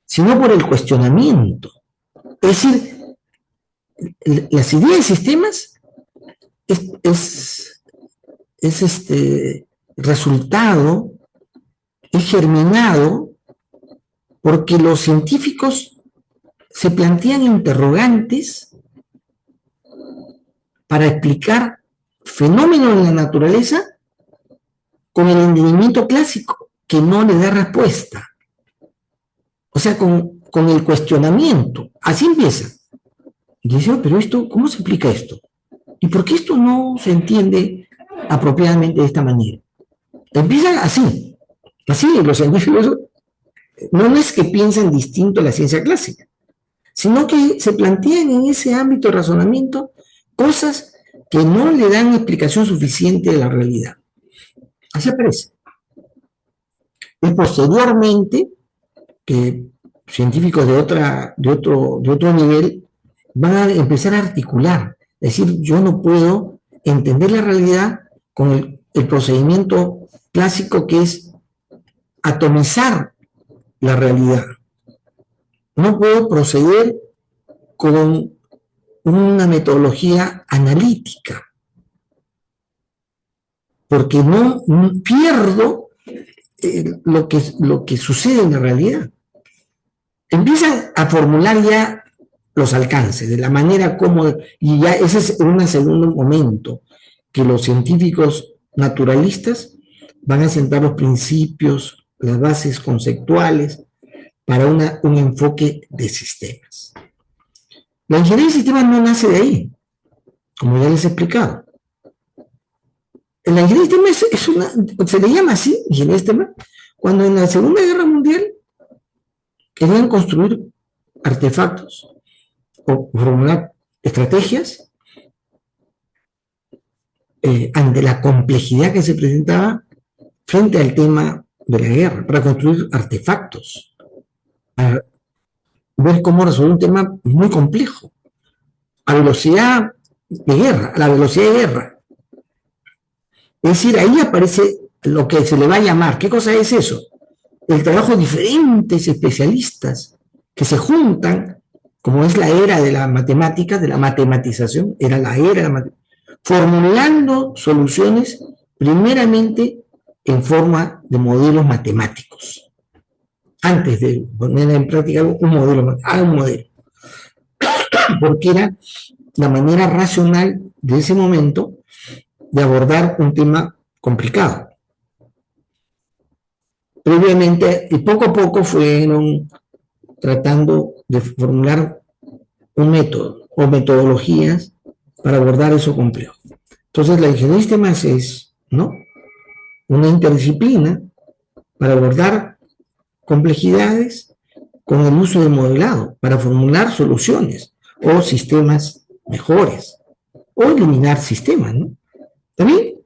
sino por el cuestionamiento. Es decir, las ideas de sistemas es resultado, es germinado, porque los científicos se plantean interrogantes para explicar fenómenos en la naturaleza con el entendimiento clásico, que no le da respuesta. O sea, con el cuestionamiento. Así empieza. Y dice, pero esto, ¿cómo se explica esto? ¿Y por qué esto no se entiende apropiadamente de esta manera? Empiezan así, los científicos no es que piensen distinto a la ciencia clásica, sino que se plantean en ese ámbito de razonamiento cosas que no le dan explicación suficiente de la realidad. Así aparece. Y posteriormente, que científicos de otro nivel van a empezar a articular. Es decir, yo no puedo entender la realidad con el procedimiento clásico que es atomizar la realidad. No puedo proceder con una metodología analítica, porque no pierdo lo que sucede en la realidad. Empiezan a formular ya los alcances, de la manera como, y ya ese es un segundo momento, que los científicos naturalistas van a sentar los principios, las bases conceptuales para un enfoque de sistemas. La ingeniería de sistemas no nace de ahí, como ya les he explicado. La ingeniería de sistemas se le llama así, ingeniería de sistemas, cuando en la Segunda Guerra Mundial querían construir artefactos o formular estrategias ante la complejidad que se presentaba frente al tema de la guerra, para construir artefactos, para ver cómo resolver un tema muy complejo, a velocidad de guerra, a la velocidad de guerra. Es decir, ahí aparece lo que se le va a llamar, ¿qué cosa es eso? El trabajo de diferentes especialistas que se juntan, como es la era de la matemática, de la matematización, era la era de la matemática, formulando soluciones primeramente en forma de modelos matemáticos, antes de poner en práctica un modelo, porque era la manera racional de ese momento de abordar un tema complicado. Previamente, y poco a poco fueron tratando de formular un método o metodologías para abordar eso complejo. Entonces, la ingeniería de sistemas es, ¿no?, una interdisciplina para abordar complejidades con el uso del modelado, para formular soluciones o sistemas mejores, o eliminar sistemas, ¿no? También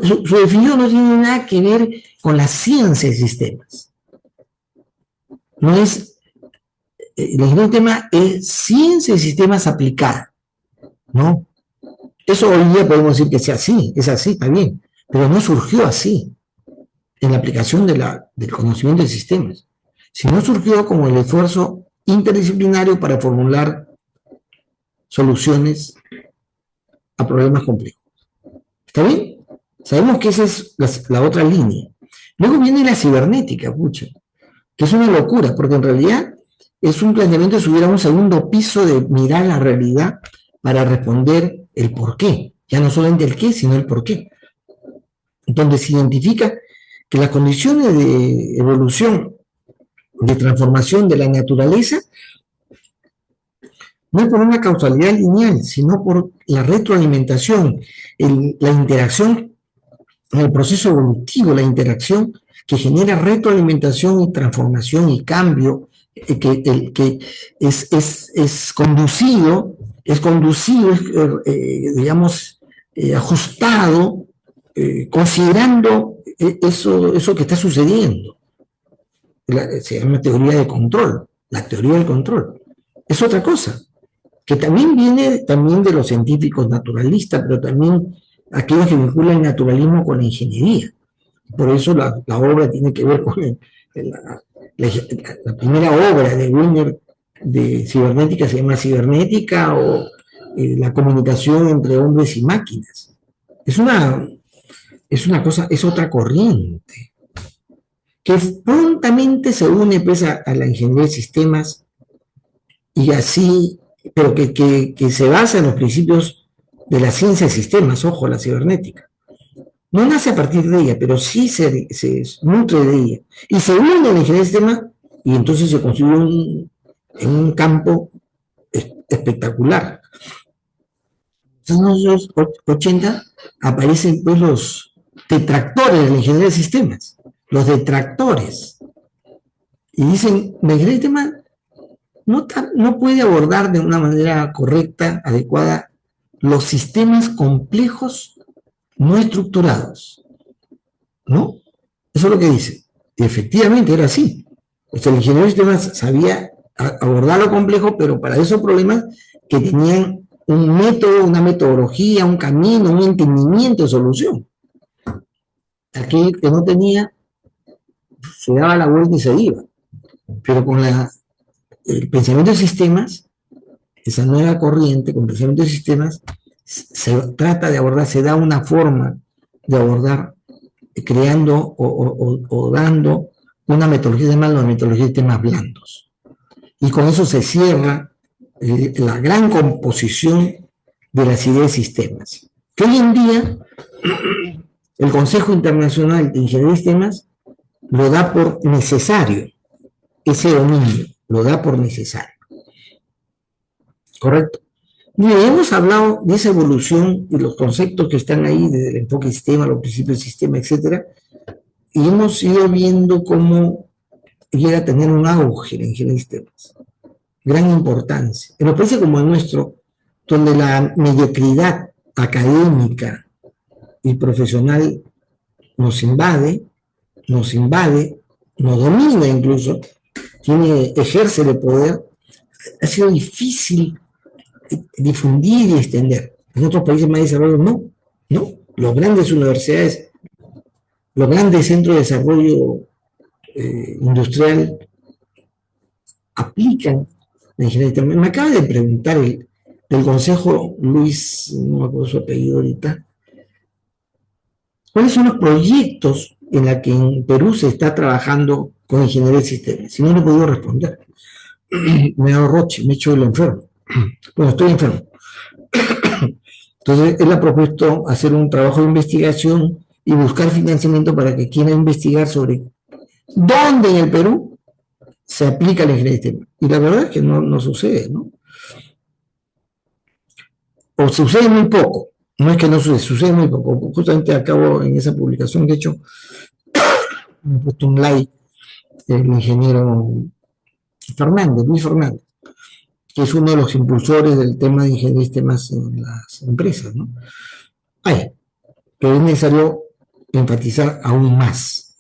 su definición no tiene nada que ver con la ciencia de sistemas. No es, la ingeniería de sistemas es ciencia de sistemas aplicada, ¿no? Eso hoy día podemos decir que sea así, es así, está bien, pero no surgió así en la aplicación del conocimiento de sistemas, sino surgió como el esfuerzo interdisciplinario para formular soluciones a problemas complejos. ¿Está bien? Sabemos que esa es la otra línea. Luego viene la cibernética, pucha, que es una locura, porque en realidad es un planteamiento de subir a un segundo piso de mirar la realidad para responder el por qué. Ya no solamente el qué, sino el por qué. Donde se identifica que las condiciones de evolución, de transformación de la naturaleza, no es por una causalidad lineal, sino por la retroalimentación, la interacción, el proceso evolutivo, la interacción que genera retroalimentación y transformación y cambio, que es conducido, digamos, ajustado, considerando eso que está sucediendo. Se llama teoría de control, la teoría del control. Es otra cosa, que también viene de los científicos naturalistas, pero también aquellos que vinculan el naturalismo con la ingeniería. Por eso la obra tiene que ver con la primera obra de Wiener de cibernética se llama Cibernética, o la comunicación entre hombres y máquinas. Es una cosa, es otra corriente que prontamente se une pues a la ingeniería de sistemas, y así, pero que se basa en los principios de la ciencia de sistemas, ojo, la cibernética. No nace a partir de ella, pero sí se nutre de ella. Y se une a la ingeniería de sistemas, y entonces se construye en un campo espectacular. En los años 80 aparecen pues los detractores de la ingeniería de sistemas, los detractores, y dicen, la ingeniería de sistemas no puede abordar de una manera correcta, adecuada, los sistemas complejos no estructurados, ¿no? Eso es lo que dice. Y efectivamente era así. O sea, el ingeniero de sistemas sabía abordar lo complejo, pero para esos problemas que tenían un método, una metodología, un camino, un entendimiento de solución. Aquel que no tenía, se daba la vuelta y se iba. Pero con el pensamiento de sistemas, esa nueva corriente, con pensamiento de sistemas, se trata de abordar, se da una forma de abordar, creando o dando una metodología de más, la metodología de temas blandos. Y con eso se cierra la gran composición de las ideas de sistemas. Que hoy en día el Consejo Internacional de Ingeniería de Sistemas lo da por necesario, ese dominio lo da por necesario. ¿Correcto? Mire, hemos hablado de esa evolución y los conceptos que están ahí, desde el enfoque de sistema, los principios del sistema, etcétera, y hemos ido viendo cómo llega a tener un auge la ingeniería de sistemas, gran importancia. En los países como el nuestro, donde la mediocridad académica y profesional nos invade, nos domina incluso, ejerce el poder, ha sido difícil difundir y extender. En otros países más desarrollados no. Los grandes universidades, los grandes centros de desarrollo industrial aplican la ingeniería. Me acaba de preguntar del Consejo Luis, no me acuerdo su apellido ahorita, ¿cuáles son los proyectos en los que en Perú se está trabajando con ingeniería de sistemas? Si no, no he podido responder. Me ha dado roche, me he hecho el enfermo. Bueno, estoy enfermo. Entonces, él ha propuesto hacer un trabajo de investigación y buscar financiamiento para que quiera investigar sobre dónde en el Perú se aplica la ingeniería de sistemas. Y la verdad es que no sucede, ¿no? O sucede muy poco. No es que no sucede, sucede muy poco. Justamente acabo en esa publicación que he hecho, me he puesto un like el ingeniero Fernández, Luis Fernández, que es uno de los impulsores del tema de ingeniería de sistemas en las empresas, ¿no? Hay, pero es necesario enfatizar aún más,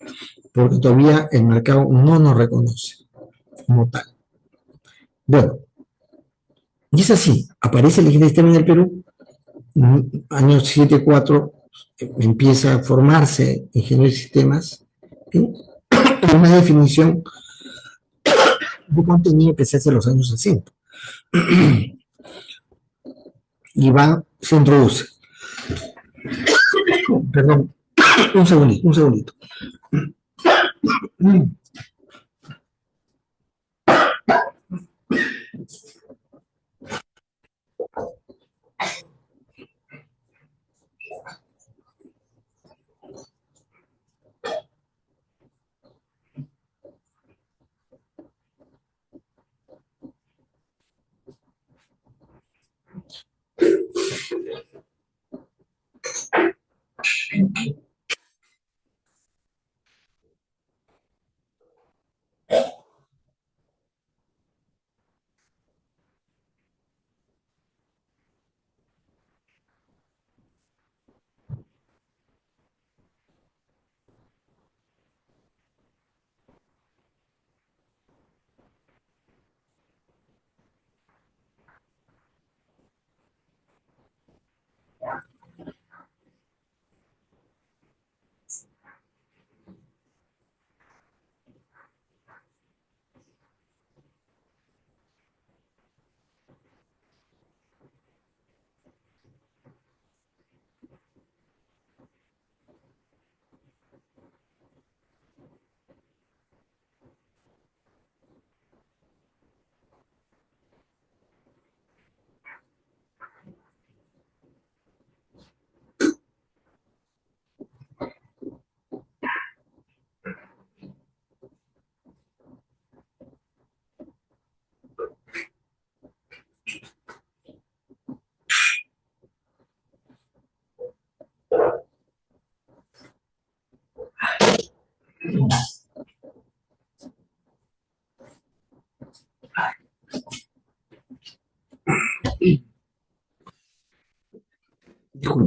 porque todavía el mercado no nos reconoce como tal. Bueno, y es así, aparece la ingeniería de sistemas en el Perú, años 7-4, empieza a formarse ingeniería de sistemas, en una definición de contenido que se hace en los años 60. Y se introduce. Perdón, un segundito.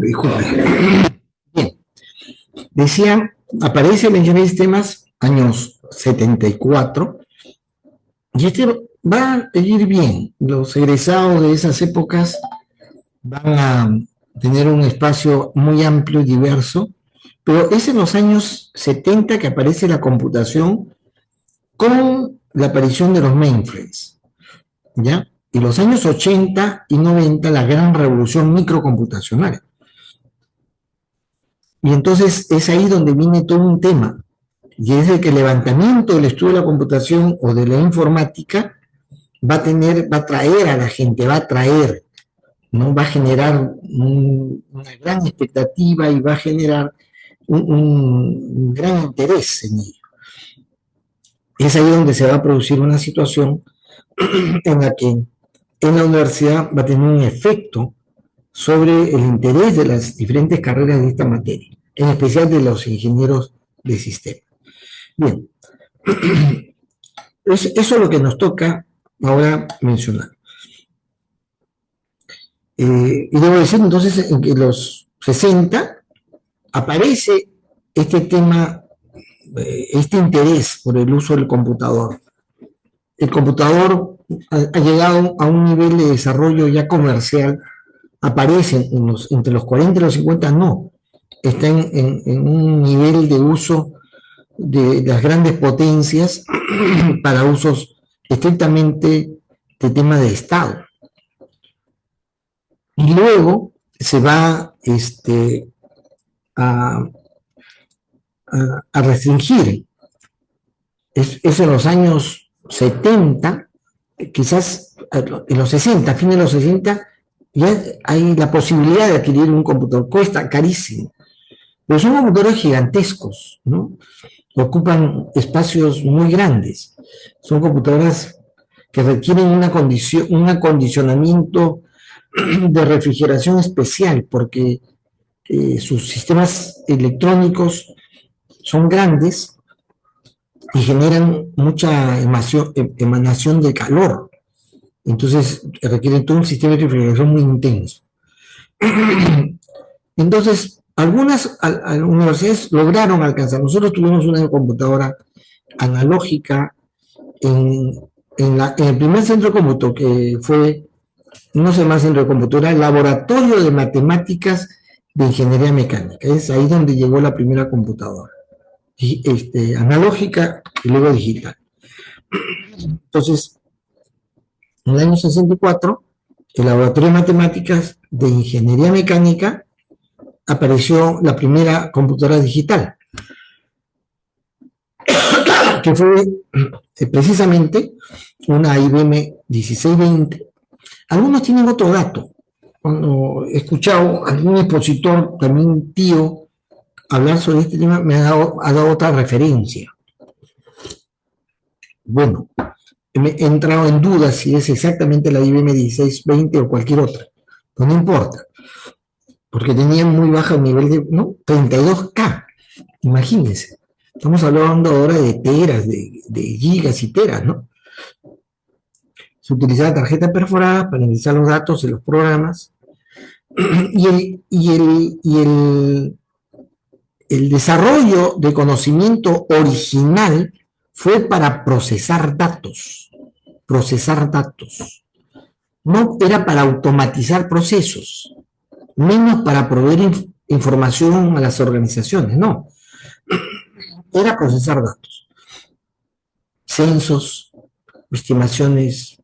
disculpe. Bien, decía, aparece la ingeniería de sistemas años 74, y este va a ir bien. Los egresados de esas épocas van a tener un espacio muy amplio y diverso, pero es en los años 70 que aparece la computación con la aparición de los mainframes, ¿ya? Y los años 80 y 90, la gran revolución microcomputacional. Y entonces es ahí donde viene todo un tema, y es de que el levantamiento del estudio de la computación o de la informática va a traer a la gente, ¿no? Va a generar una gran expectativa y va a generar un gran interés en ello. Es ahí donde se va a producir una situación en la que en la universidad va a tener un efecto sobre el interés de las diferentes carreras de esta materia, en especial de los ingenieros de sistemas. Bien, eso es lo que nos toca ahora mencionar. Y debo decir entonces en que los 60 aparece este tema, este interés por el uso del computador. El computador ha llegado a un nivel de desarrollo ya comercial, aparece entre los 40 y los 50, no, está en un nivel de uso de las grandes potencias para usos estrictamente de tema de Estado. Y luego se va a restringir. Es en los años 70, quizás en los 60, a fines de los 60, ya hay la posibilidad de adquirir un computador. Cuesta carísimo, pero son computadores gigantescos, ¿no? Ocupan espacios muy grandes. Son computadoras que requieren un acondicionamiento de refrigeración especial, porque sus sistemas electrónicos son grandes y generan mucha emanación de calor. Entonces requieren todo un sistema de refrigeración muy intenso. Entonces, algunas universidades lograron alcanzar. Nosotros tuvimos una computadora analógica en el primer centro de cómputo, que fue, no sé más centro de cómputo, era el Laboratorio de Matemáticas de Ingeniería Mecánica. Es ahí donde llegó la primera computadora, analógica y luego digital. Entonces, en el año 64, el Laboratorio de Matemáticas de Ingeniería Mecánica apareció la primera computadora digital, que fue precisamente una IBM 1620. Algunos tienen otro dato. Cuando he escuchado a algún expositor, también tío, hablar sobre este tema, me ha dado otra referencia. Bueno, he entrado en duda si es exactamente la IBM 1620 o cualquier otra, pero no importa, porque tenía muy bajo nivel de, ¿no? 32K, imagínense. Estamos hablando ahora de teras, de gigas y teras, ¿no? Se utilizaba tarjeta perforada para ingresar los datos en los programas, y el desarrollo de conocimiento original fue para procesar datos. No era para automatizar procesos, menos para proveer información a las organizaciones, no. Era procesar datos, censos, estimaciones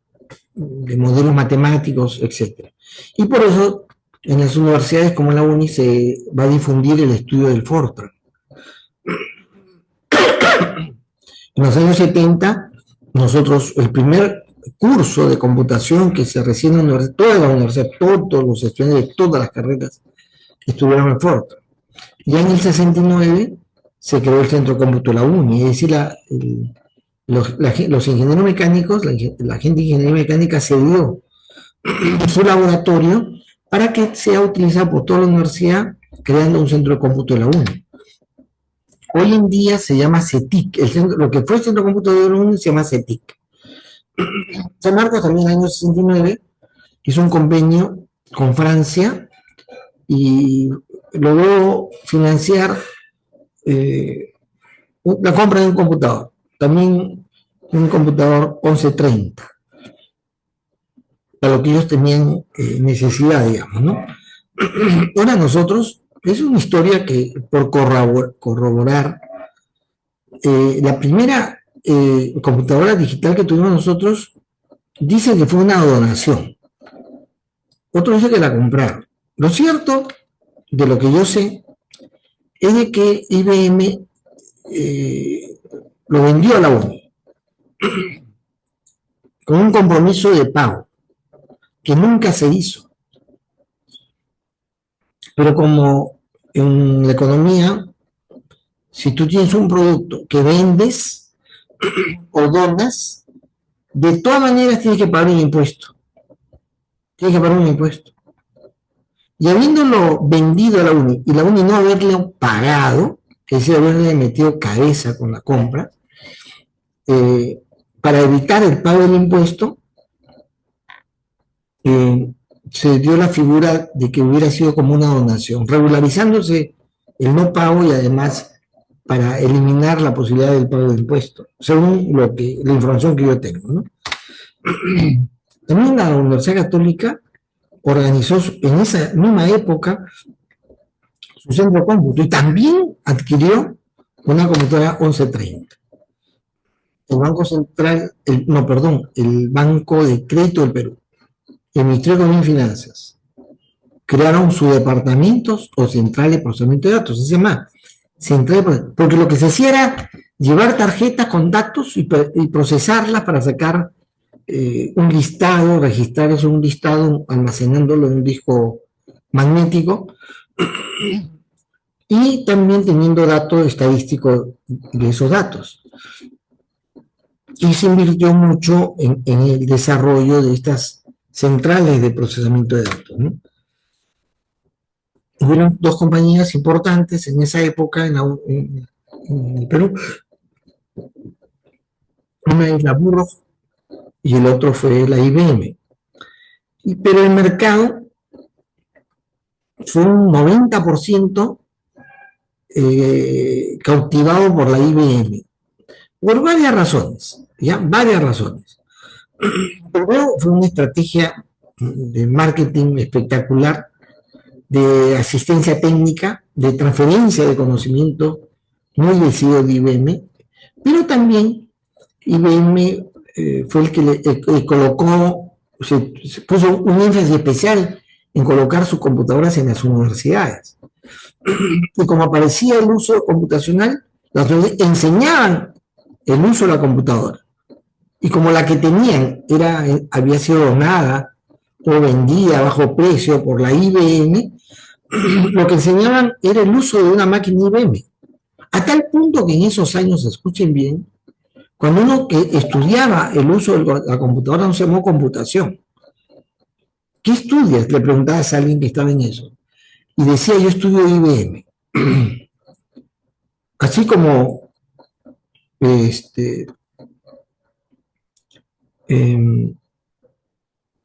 de modelos matemáticos, etc. Y por eso en las universidades como la UNI se va a difundir el estudio del Fortran. En los años 70, nosotros, el primer curso de computación que se recibe en la universidad, toda la universidad, todos los estudiantes de todas las carreras estudiaron el Fortran. Ya en el 69 se creó el Centro de Cómputo de la UNI, es decir, los ingenieros mecánicos, la gente de ingeniería mecánica cedió su laboratorio para que sea utilizado por toda la universidad, creando un centro de cómputo de la UNI. Hoy en día se llama CETIC, lo que fue el centro de cómputo de la UNI se llama CETIC. San Marcos también en el año 69 hizo un convenio con Francia y logró financiar la compra de un computador, también un computador 1130, para lo que ellos tenían necesidad, digamos, ¿no? Ahora nosotros, es una historia que por corroborar, la primera computadora digital que tuvimos nosotros dice que fue una donación, otro dice que la compraron. Lo cierto, de lo que yo sé, es de que IBM lo vendió a la UNI con un compromiso de pago que nunca se hizo. Pero como en la economía, si tú tienes un producto que vendes o donas, de todas maneras tienes que pagar un impuesto. Tienes que pagar un impuesto. Y habiéndolo vendido a la UNI y la UNI no haberle pagado, es decir, haberle metido cabeza con la compra, para evitar el pago del impuesto, se dio la figura de que hubiera sido como una donación, regularizándose el no pago y además para eliminar la posibilidad del pago de impuestos, según la información que yo tengo, ¿no? También la Universidad Católica organizó en esa misma época su centro cómputo y también adquirió una computadora 1130. El Banco Central, el Banco de Crédito del Perú, el Ministerio de Economía y Finanzas, crearon sus departamentos o centrales de procesamiento de datos, se llama central, porque lo que se hacía era llevar tarjetas con datos y procesarlas para sacar un listado, registrar eso en un listado, almacenándolo en un disco magnético y también teniendo datos estadísticos de esos datos. Y se invirtió mucho en el desarrollo de estas centrales de procesamiento de datos, ¿no? Hubieron dos compañías importantes en esa época en el Perú. Una es la Burroughs y el otro fue la IBM. Pero el mercado fue un 90% cautivado por la IBM, por varias razones, ¿ya? Varias razones. Primero, fue una estrategia de marketing espectacular, de asistencia técnica, de transferencia de conocimiento muy decidido de IBM, pero también IBM fue el que le colocó, se puso un énfasis especial en colocar sus computadoras en las universidades. Y como aparecía el uso computacional, las universidades enseñaban el uso de la computadora. Y como la que tenían había sido donada o vendida a bajo precio por la IBM, lo que enseñaban era el uso de una máquina IBM. A tal punto que en esos años, escuchen bien, cuando uno estudiaba el uso de la computadora no se llamó computación. ¿Qué estudias? Le preguntabas a alguien que estaba en eso. Y decía, yo estudio IBM. Así como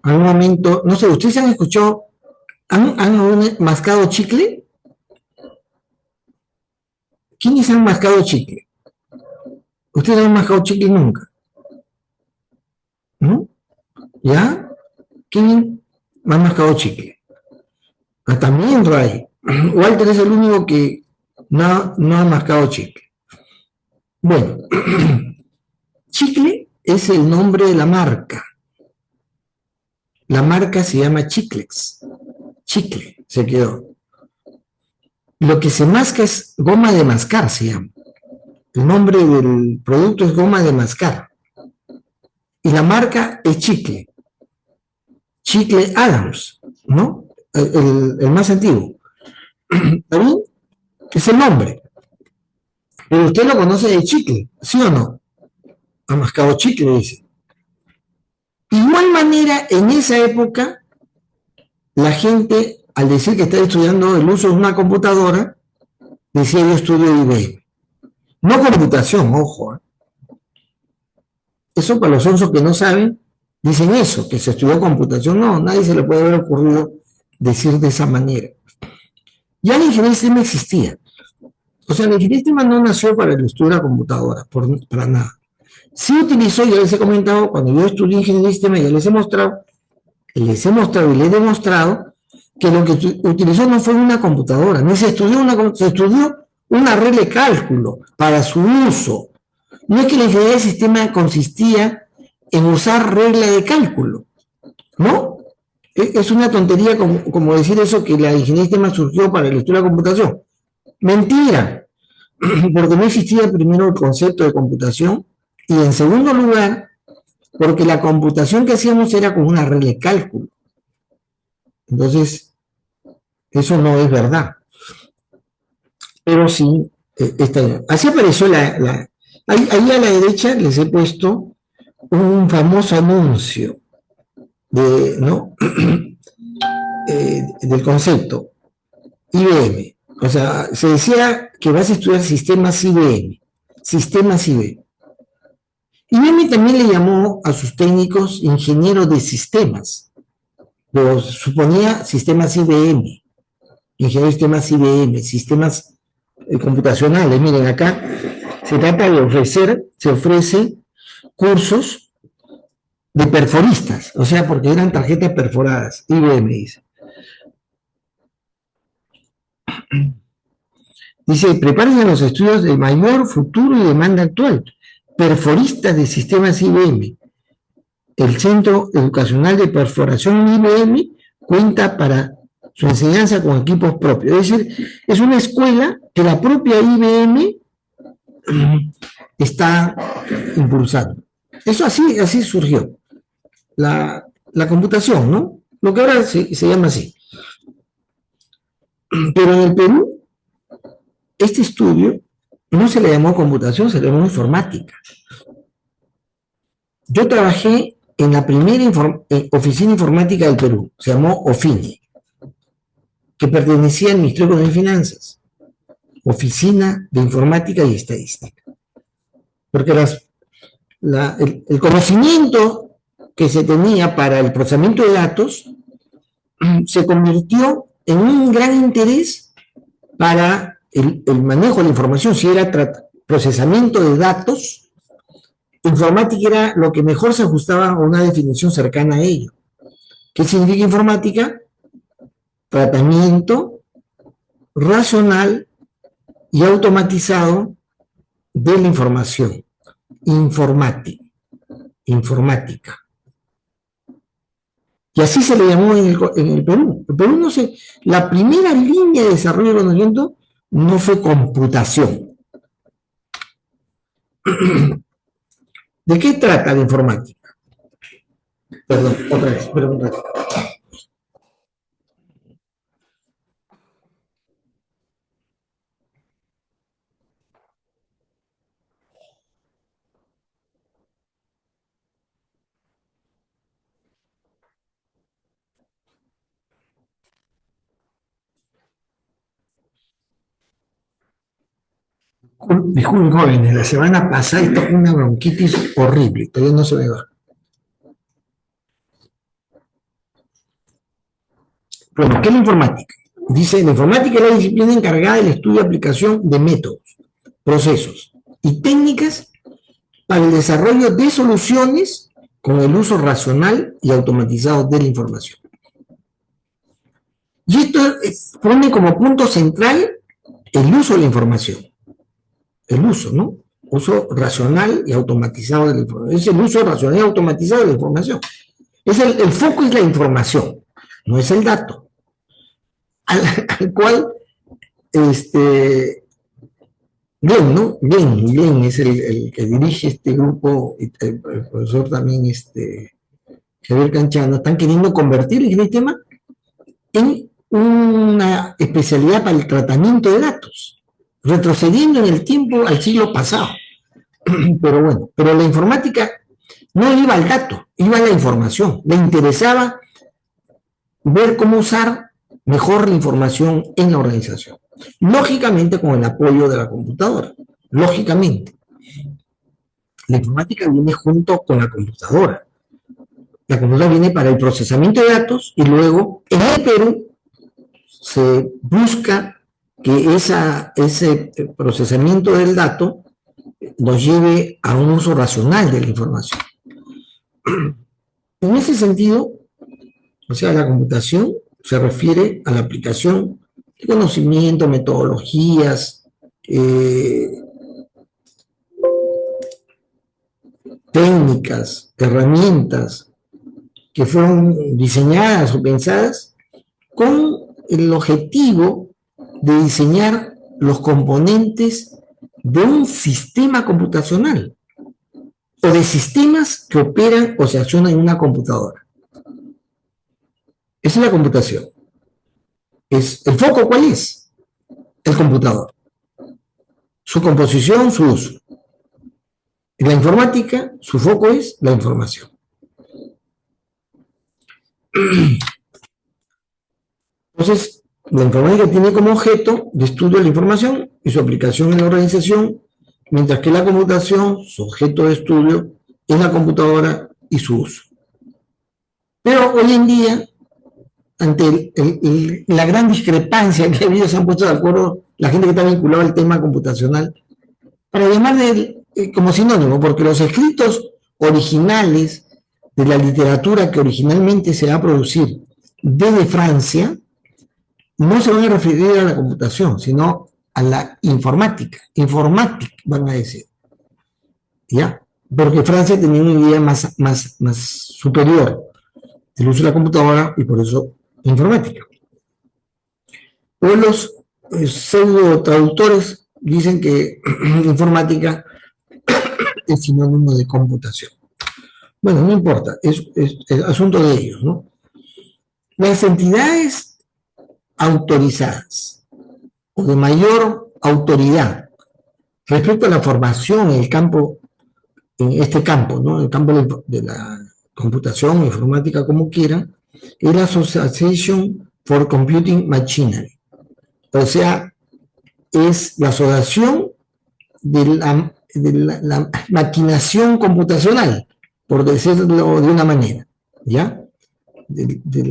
algún momento, no sé, ¿ustedes han escuchado, han mascado chicle? ¿Quiénes han mascado chicle? Ustedes no han mascado chicle nunca, ¿no? ¿Ya? ¿Quién ha mascado chicle? También Ray. Walter es el único que no ha mascado chicle. Bueno, chicle es el nombre de la marca. La marca se llama Chiclex. Chicle, se quedó. Lo que se masca es goma de mascar, se llama. El nombre del producto es goma de mascar. Y la marca es Chicle. Chicle Adams, ¿no? El más antiguo. ¿También? Es el nombre. Pero usted lo conoce de chicle, ¿sí o no? Ha mascado chicle, dice. Igual manera, en esa época, la gente, al decir que está estudiando el uso de una computadora, decía yo estudio IBM. No computación, ojo. Eso para los onzos que no saben, dicen eso, que se estudió computación. No, nadie se le puede haber ocurrido decir de esa manera. Ya la ingeniería de sistema existía. O sea, la ingeniería de sistema no nació para el estudio de la computadora, para nada. Sí utilizó, ya les he comentado, cuando yo estudié ingeniería de sistema, ya les he mostrado y les he demostrado que lo que utilizó no fue una computadora, no se estudió se estudió una red de cálculo para su uso. No es que la ingeniería de sistema consistía en usar regla de cálculo, ¿no? Es una tontería como decir eso, que la ingeniería de sistema surgió para el estudio de la computación. Mentira, porque no existía primero el concepto de computación, y en segundo lugar, porque la computación que hacíamos era con una regla de cálculo. Entonces, eso no es verdad. Pero sí, así apareció ahí a la derecha les he puesto un famoso anuncio ¿no? Del concepto IBM. O sea, se decía que vas a estudiar sistemas IBM. Sistemas IBM. IBM también le llamó a sus técnicos ingenieros de sistemas. Pero suponía sistemas IBM. Ingenieros de sistemas IBM, sistemas computacionales. Miren, acá se trata de se ofrece cursos de perforistas, o sea, porque eran tarjetas perforadas, IBM dice. Dice, prepárense a los estudios de mayor futuro y demanda actual. Perforistas de sistemas IBM. El Centro Educacional de Perforación IBM cuenta para su enseñanza con equipos propios. Es decir, es una escuela que la propia IBM está impulsando. Eso así surgió. La computación, ¿no? Lo que ahora se llama así. Pero en el Perú, este estudio no se le llamó computación, se le llamó informática. Yo trabajé en la primera oficina informática del Perú, se llamó OFINE, que pertenecía al Ministerio de Finanzas, Oficina de Informática y Estadística. Porque el conocimiento que se tenía para el procesamiento de datos se convirtió en un gran interés para el manejo de la información. Si era procesamiento de datos, informática era lo que mejor se ajustaba a una definición cercana a ello. ¿Qué significa informática? Tratamiento racional y automatizado de la información. Informática. Y así se le llamó en el Perú. El Perú la primera línea de desarrollo del conocimiento no fue computación. ¿De qué trata la informática? Perdón, otra vez, perdón. Disculpen, jóvenes, la semana pasada esto fue una bronquitis horrible, todavía no se me va. Bueno, ¿qué es la informática? Dice, la informática es la disciplina encargada del estudio y aplicación de métodos, procesos y técnicas para el desarrollo de soluciones con el uso racional y automatizado de la información. Y esto pone como punto central el uso de la información. El uso, ¿no? Uso racional y automatizado de la información. Es el uso racional y automatizado de la información. El foco es la información, no es el dato. Al cual, Glenn es el que dirige este grupo, el profesor también, Javier Canchano, están queriendo convertir el sistema en una especialidad para el tratamiento de datos, retrocediendo en el tiempo al siglo pasado. Pero la informática no iba al dato, iba a la información. Le interesaba ver cómo usar mejor la información en la organización. Lógicamente con el apoyo de la computadora. Lógicamente. La informática viene junto con la computadora. La computadora viene para el procesamiento de datos y luego en el Perú se busca que ese procesamiento del dato nos lleve a un uso racional de la información. En ese sentido, o sea, la computación se refiere a la aplicación de conocimiento, metodologías, técnicas, herramientas que fueron diseñadas o pensadas con el objetivo de diseñar los componentes de un sistema computacional o de sistemas que operan o se accionan en una computadora. Esa es la computación. ¿El foco cuál es? El computador. Su composición, su uso. En la informática, su foco es la información. Entonces, la informática tiene como objeto de estudio la información y su aplicación en la organización, mientras que la computación, su objeto de estudio, es la computadora y su uso. Pero hoy en día, ante la gran discrepancia que ha habido, se han puesto de acuerdo la gente que está vinculada al tema computacional, para llamarle como sinónimo, porque los escritos originales de la literatura que originalmente se va a producir desde Francia, no se van a referir a la computación, sino a la informática. Informática, van a decir. ¿Ya? Porque Francia tenía una idea más superior del uso de la computadora y por eso informática. O los pseudo traductores dicen que informática es sinónimo de computación. Bueno, no importa, es asunto de ellos, ¿no? Las entidades autorizadas o de mayor autoridad respecto a la formación en el campo, en este campo, ¿no? El campo de la computación, informática, como quieran, es la Association for Computing Machinery. O sea, es la asociación de la maquinación computacional, por decirlo de una manera, ¿ya? De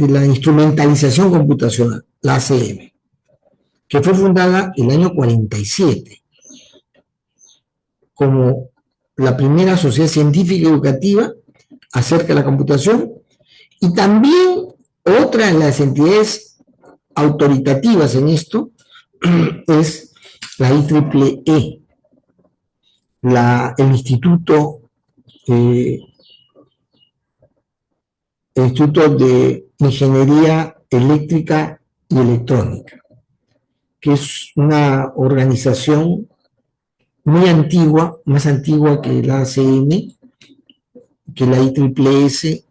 la instrumentalización computacional, la ACM, que fue fundada en el año 47 como la primera sociedad científica y educativa acerca de la computación, y también otra de las entidades autoritativas en esto es la IEEE, el Instituto de Ingeniería Eléctrica y Electrónica, que es una organización muy antigua, más antigua que la ACM, que la IEEE,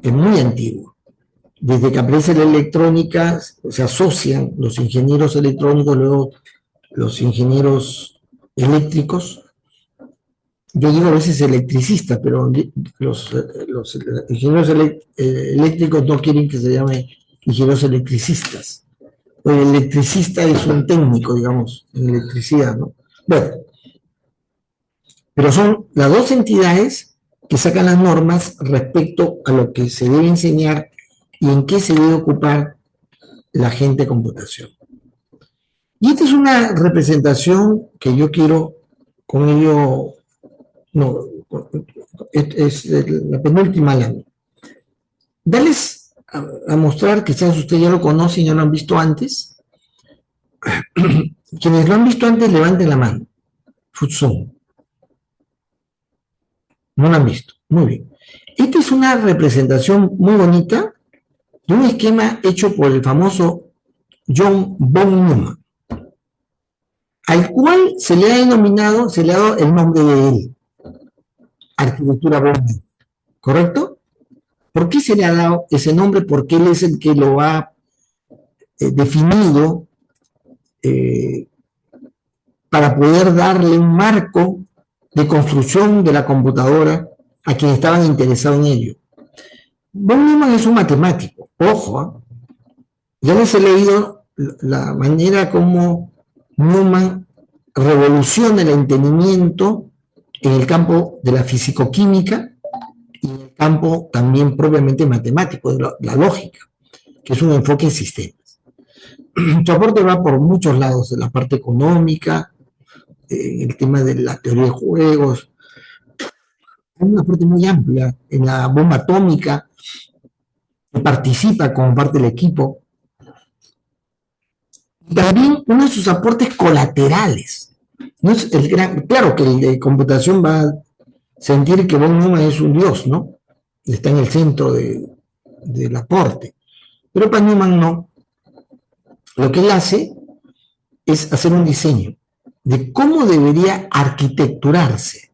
es muy antigua. Desde que aparece la electrónica, se asocian los ingenieros electrónicos, luego los ingenieros eléctricos. Yo digo a veces electricistas, pero los ingenieros eléctricos no quieren que se llame ingenieros electricistas. El electricista es un técnico, digamos, en electricidad, ¿no? Bueno, pero son las dos entidades que sacan las normas respecto a lo que se debe enseñar y en qué se debe ocupar la gente de computación. Y esta es una representación que yo quiero con ello, no, es la penúltima lámina. Darles a mostrar, quizás ustedes ya lo conocen, ya lo han visto antes. Quienes lo han visto antes, levanten la mano. Futsum. No lo han visto. Muy bien. Esta es una representación muy bonita de un esquema hecho por el famoso John von Neumann, al cual se le ha dado el nombre de él, arquitectura von Neumann. ¿Correcto? ¿Por qué se le ha dado ese nombre? Porque él es el que lo ha definido para poder darle un marco de construcción de la computadora a quienes estaban interesados en ello. Von Neumann es un matemático, ojo, ya les he leído la manera como Neumann revoluciona el entendimiento en el campo de la fisicoquímica y en el campo también propiamente matemático, de la lógica, que es un enfoque en sistemas. Su aporte va por muchos lados, en la parte económica, el tema de la teoría de juegos, hay una parte muy amplia en la bomba atómica, que participa como parte del equipo. También uno de sus aportes colaterales. No es el gran, claro que el de computación va a sentir que von Neumann es un dios, ¿no? Está en el centro del aporte. Pero para Neumann no. Lo que él hace es hacer un diseño de cómo debería arquitecturarse.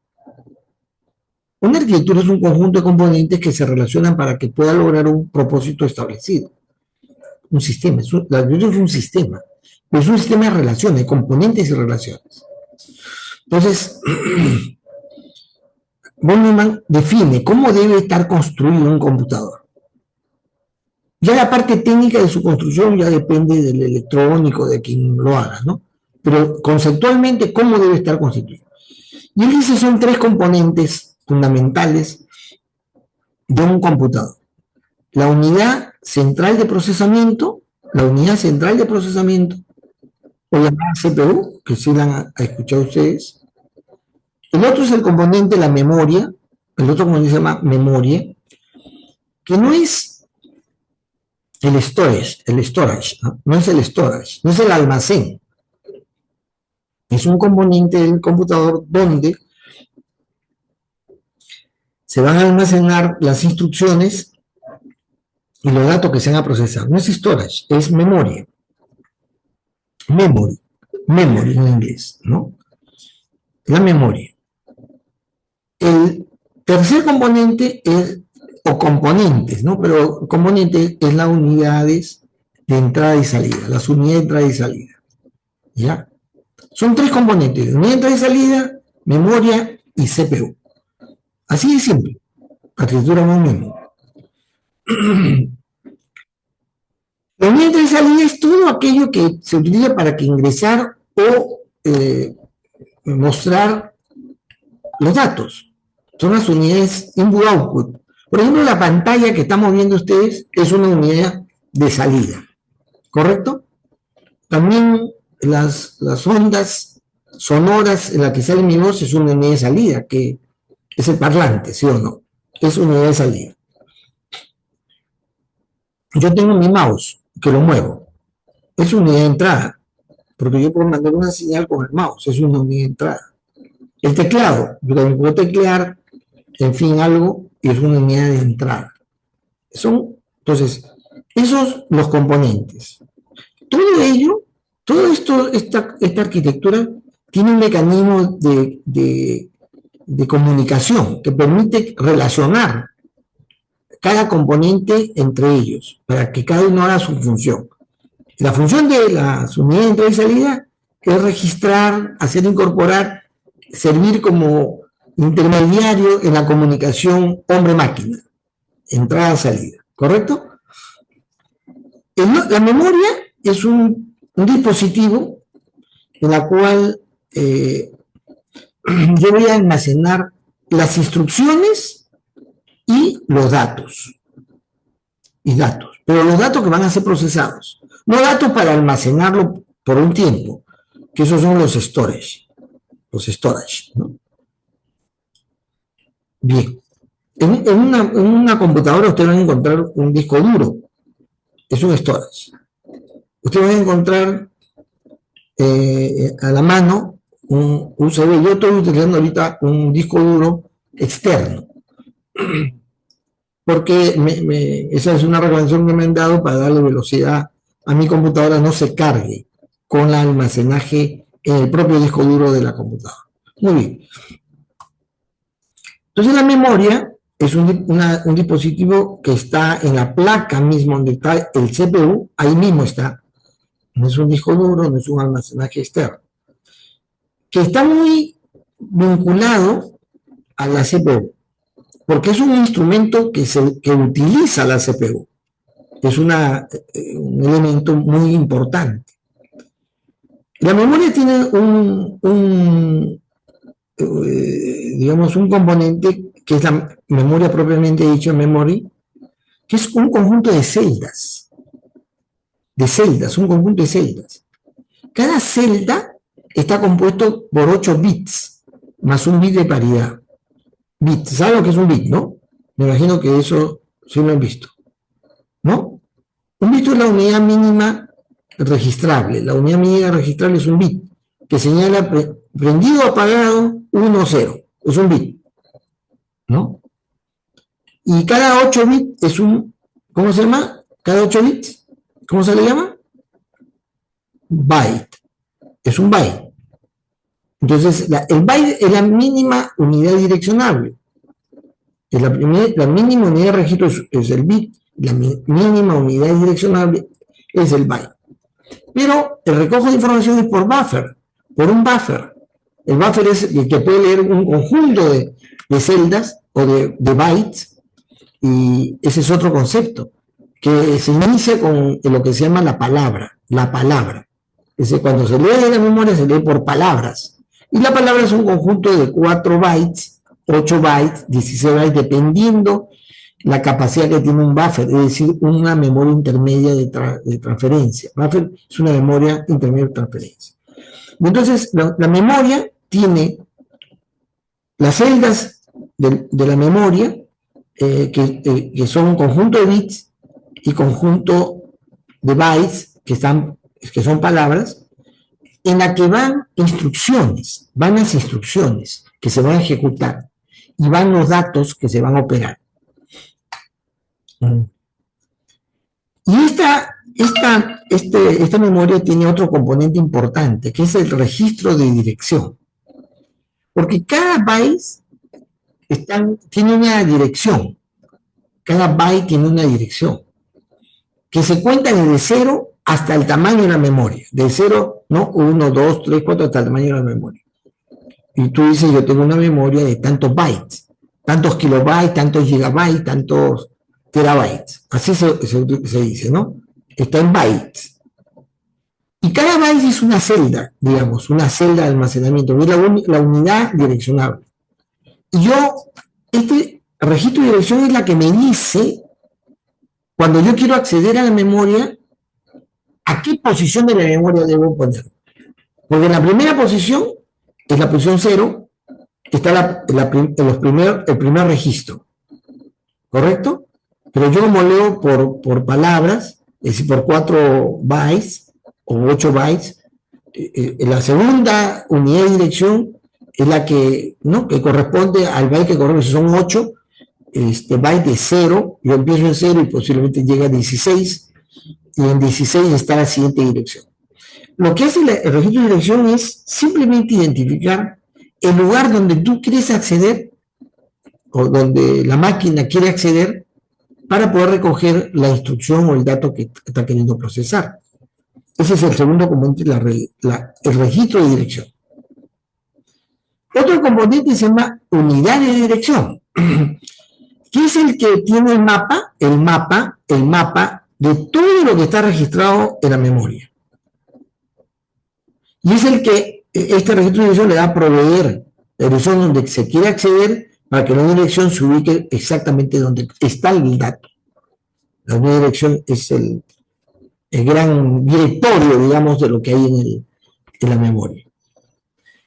Una arquitectura es un conjunto de componentes que se relacionan para que pueda lograr un propósito establecido. Un sistema, la arquitectura es un sistema, pero es un sistema de relaciones, de componentes y relaciones. Entonces, von Neumann define cómo debe estar construido un computador. Ya la parte técnica de su construcción ya depende del electrónico, de quien lo haga, ¿no? Pero conceptualmente, ¿cómo debe estar constituido? Y él dice son tres componentes fundamentales de un computador. La unidad central de procesamiento, o llamada CPU, que sí la han escuchado ustedes. El otro es el componente, la memoria, el otro componente se llama memoria, que no es el storage, ¿no? No es el storage, no es el almacén. Es un componente del computador donde se van a almacenar las instrucciones y los datos que se van a procesar. No es storage, es memoria. Memory en inglés, ¿no? La memoria. El tercer componente es, o componentes, ¿no? Pero componente es las unidades de entrada y salida, las unidades de entrada y salida. ¿Ya? Son tres componentes, unidad de entrada y salida, memoria y CPU. Así de simple. Arquitectura muy mismo. La unidad de entrada y salida es todo aquello que se utiliza para que ingresar o mostrar los datos. Son las unidades input-output. Por ejemplo, la pantalla que estamos viendo ustedes es una unidad de salida, ¿correcto? También las ondas sonoras en las que sale mi voz es una unidad de salida, que es el parlante, ¿sí o no? Es una unidad de salida. Yo tengo mi mouse, que lo muevo. Es una unidad de entrada, porque yo puedo mandar una señal con el mouse, es una unidad de entrada. El teclado, yo también puedo teclear, en fin, algo, y es una unidad de entrada. Entonces, esos los componentes. Todo ello, todo esto, esta arquitectura tiene un mecanismo de comunicación que permite relacionar cada componente entre ellos, para que cada uno haga su función. La función de las unidades de entrada y salida es registrar, hacer incorporar, servir como intermediario en la comunicación hombre-máquina, entrada-salida, ¿correcto? La memoria es un dispositivo en la cual yo voy a almacenar las instrucciones y los datos. Pero los datos que van a ser procesados. No datos para almacenarlo por un tiempo, que esos son los storage. ¿No? Bien. En una computadora ustedes van a encontrar un disco duro. Es un storage. Ustedes van a encontrar a la mano un USB. Yo estoy utilizando ahorita un disco duro externo. Porque esa es una recomendación que me han dado para darle velocidad a mi computadora, no se cargue con el almacenaje en el propio disco duro de la computadora. Muy bien. Entonces la memoria es un dispositivo que está en la placa mismo donde está el CPU, ahí mismo está. No es un disco duro, no es un almacenaje externo. Que está muy vinculado a la CPU, porque es un instrumento que utiliza la CPU. Es un elemento muy importante. La memoria tiene digamos, un componente que es la memoria propiamente dicha, memory, que es un conjunto de celdas. de celdas, un conjunto de celdas. Cada celda está compuesto por 8 bits, más un bit de paridad. Bit, ¿saben lo que es un bit, no? Me imagino que eso sí lo han visto, ¿no? Un bit es la unidad mínima registrable. La unidad mínima registrable es un bit, que señala prendido, apagado, 1, 0. Es un bit, ¿no? Y cada 8 bits es un, ¿cómo se llama? Cada 8 bits, ¿cómo se le llama? Byte. Es un byte. Entonces, el byte es la mínima unidad direccionable. Es la mínima unidad de registro es el bit. La mínima unidad direccionable es el byte. Pero el recojo de información es por buffer, por un buffer. El buffer es el que puede leer un conjunto de celdas o de bytes, y ese es otro concepto, que se inicia con lo que se llama la palabra. La palabra. Es decir, cuando se lee de la memoria se lee por palabras. Y la palabra es un conjunto de 4 bytes, 8 bytes, 16 bytes, dependiendo la capacidad que tiene un buffer, es decir, una memoria intermedia de transferencia. Buffer es una memoria intermedia de transferencia. Entonces, la memoria tiene las celdas de la memoria, que son un conjunto de bits y conjunto de bytes, que son palabras, en la que van instrucciones, van las instrucciones que se van a ejecutar y van los datos que se van a operar. Y esta memoria tiene otro componente importante, que es el registro de dirección. Porque cada byte tiene una dirección. Cada byte tiene una dirección, que se cuenta desde 0 hasta el tamaño de la memoria. De 0, ¿no? 1, 2, 3, 4, hasta el tamaño de la memoria. Y tú dices, yo tengo una memoria de tantos bytes, tantos kilobytes, tantos gigabytes, tantos terabytes. Así se dice, ¿no? Está en bytes. Y cada byte es una celda, digamos, una celda de almacenamiento, es la unidad direccionable. Y este registro de dirección es la que me dice, cuando yo quiero acceder a la memoria, a qué posición de la memoria debo poner. Porque en la primera posición, es la posición 0, está el primer registro. ¿Correcto? Pero yo como leo por palabras, es decir, por 4 bytes o 8 bytes, la segunda unidad de dirección es la que corresponde al byte que corresponde, son 8, byte de 0, yo empiezo en 0 y posiblemente llega a 16, y en 16 está la siguiente dirección. Lo que hace el registro de dirección es simplemente identificar el lugar donde tú quieres acceder, o donde la máquina quiere acceder, para poder recoger la instrucción o el dato que está queriendo procesar. Ese es el segundo componente, el registro de dirección. Otro componente se llama unidad de dirección, que es el que tiene el mapa de todo lo que está registrado en la memoria. Y es el que este registro de dirección le da a proveer la dirección donde se quiere acceder, para que la dirección se ubique exactamente donde está el dato. La unidad de dirección es el gran directorio, digamos, de lo que hay en la memoria.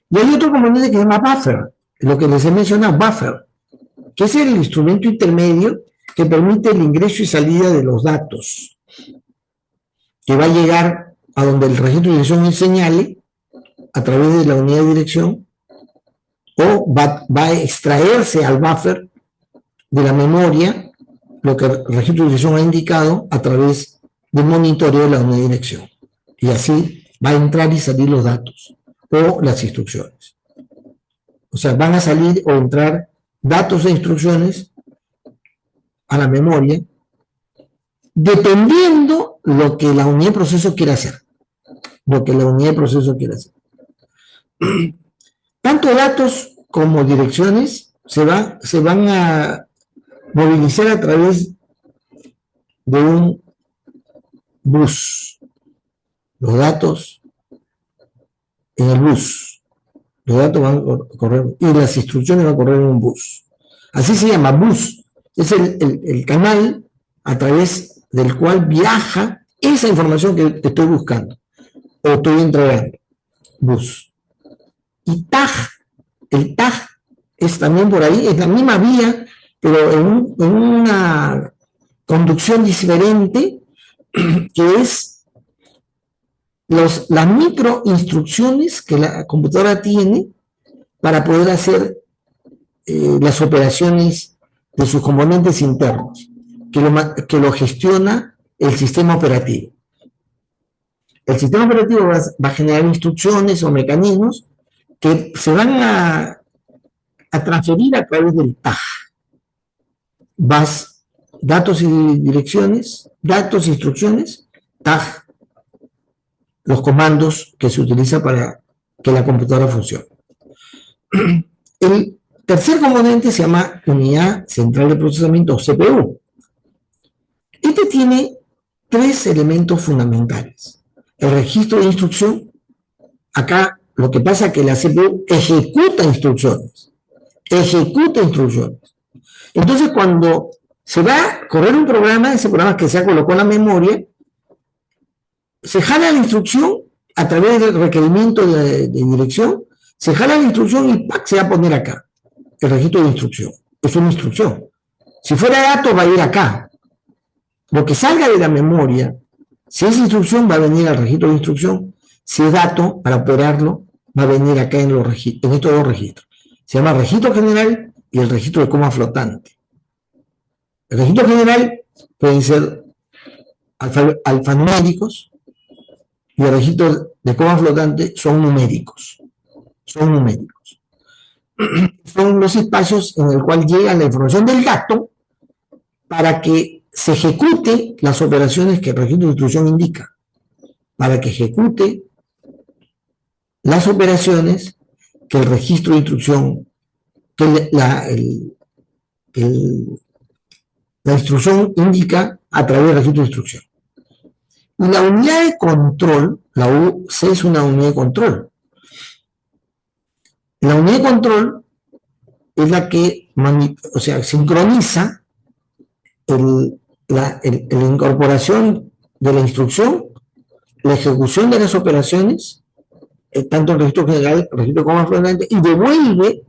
Y hay otro componente que se llama buffer, lo que les he mencionado, buffer, que es el instrumento intermedio que permite el ingreso y salida de los datos, que va a llegar a donde el registro de dirección señale a través de la unidad de dirección, o va a extraerse al buffer de la memoria, lo que el registro de dirección ha indicado a través del monitoreo de la unidad de dirección. Y así va a entrar y salir los datos o las instrucciones. O sea, van a salir o entrar datos e instrucciones a la memoria dependiendo lo que la unidad de proceso quiera hacer. Tanto datos como direcciones se van a movilizar a través de un bus. Los datos en el bus. Los datos van a correr y las instrucciones van a correr en un bus. Así se llama bus. Es el canal a través del cual viaja esa información que estoy buscando o estoy entregando. Bus. Y tag, el tag es también por ahí, es la misma vía, pero en una conducción diferente, que es las microinstrucciones que la computadora tiene para poder hacer las operaciones de sus componentes internos, que lo gestiona el sistema operativo. El sistema operativo va a generar instrucciones o mecanismos que se van a transferir a través del TAG. Datos y direcciones, datos, instrucciones, TAG, los comandos que se utilizan para que la computadora funcione. El tercer componente se llama unidad central de procesamiento, o CPU. Este tiene tres elementos fundamentales. El registro de instrucción. Acá lo que pasa es que la CPU ejecuta instrucciones. Entonces, cuando se va a correr un programa, ese programa que se ha colocado en la memoria, se jala la instrucción a través del requerimiento de dirección, se jala la instrucción y ¡pac! Se va a poner acá, el registro de instrucción. Es una instrucción. Si fuera datos, va a ir acá. Lo que salga de la memoria, si es instrucción, va a venir al registro de instrucción. Si es dato, para operarlo, va a venir acá en estos dos registros. Se llama registro general y el registro de coma flotante. El registro general pueden ser alfanuméricos y el registro de coma flotante son numéricos. Son los espacios en el cual llega la información del dato para que se ejecute las operaciones que el registro de instrucción indica. Para que ejecute las operaciones que el registro de instrucción, que la instrucción indica a través del registro de instrucción. Y la unidad de control, la UC es una unidad de control. La unidad de control es la que sincroniza la incorporación de la instrucción, la ejecución de las operaciones, tanto el registro general, el registro de coma flotante, y devuelve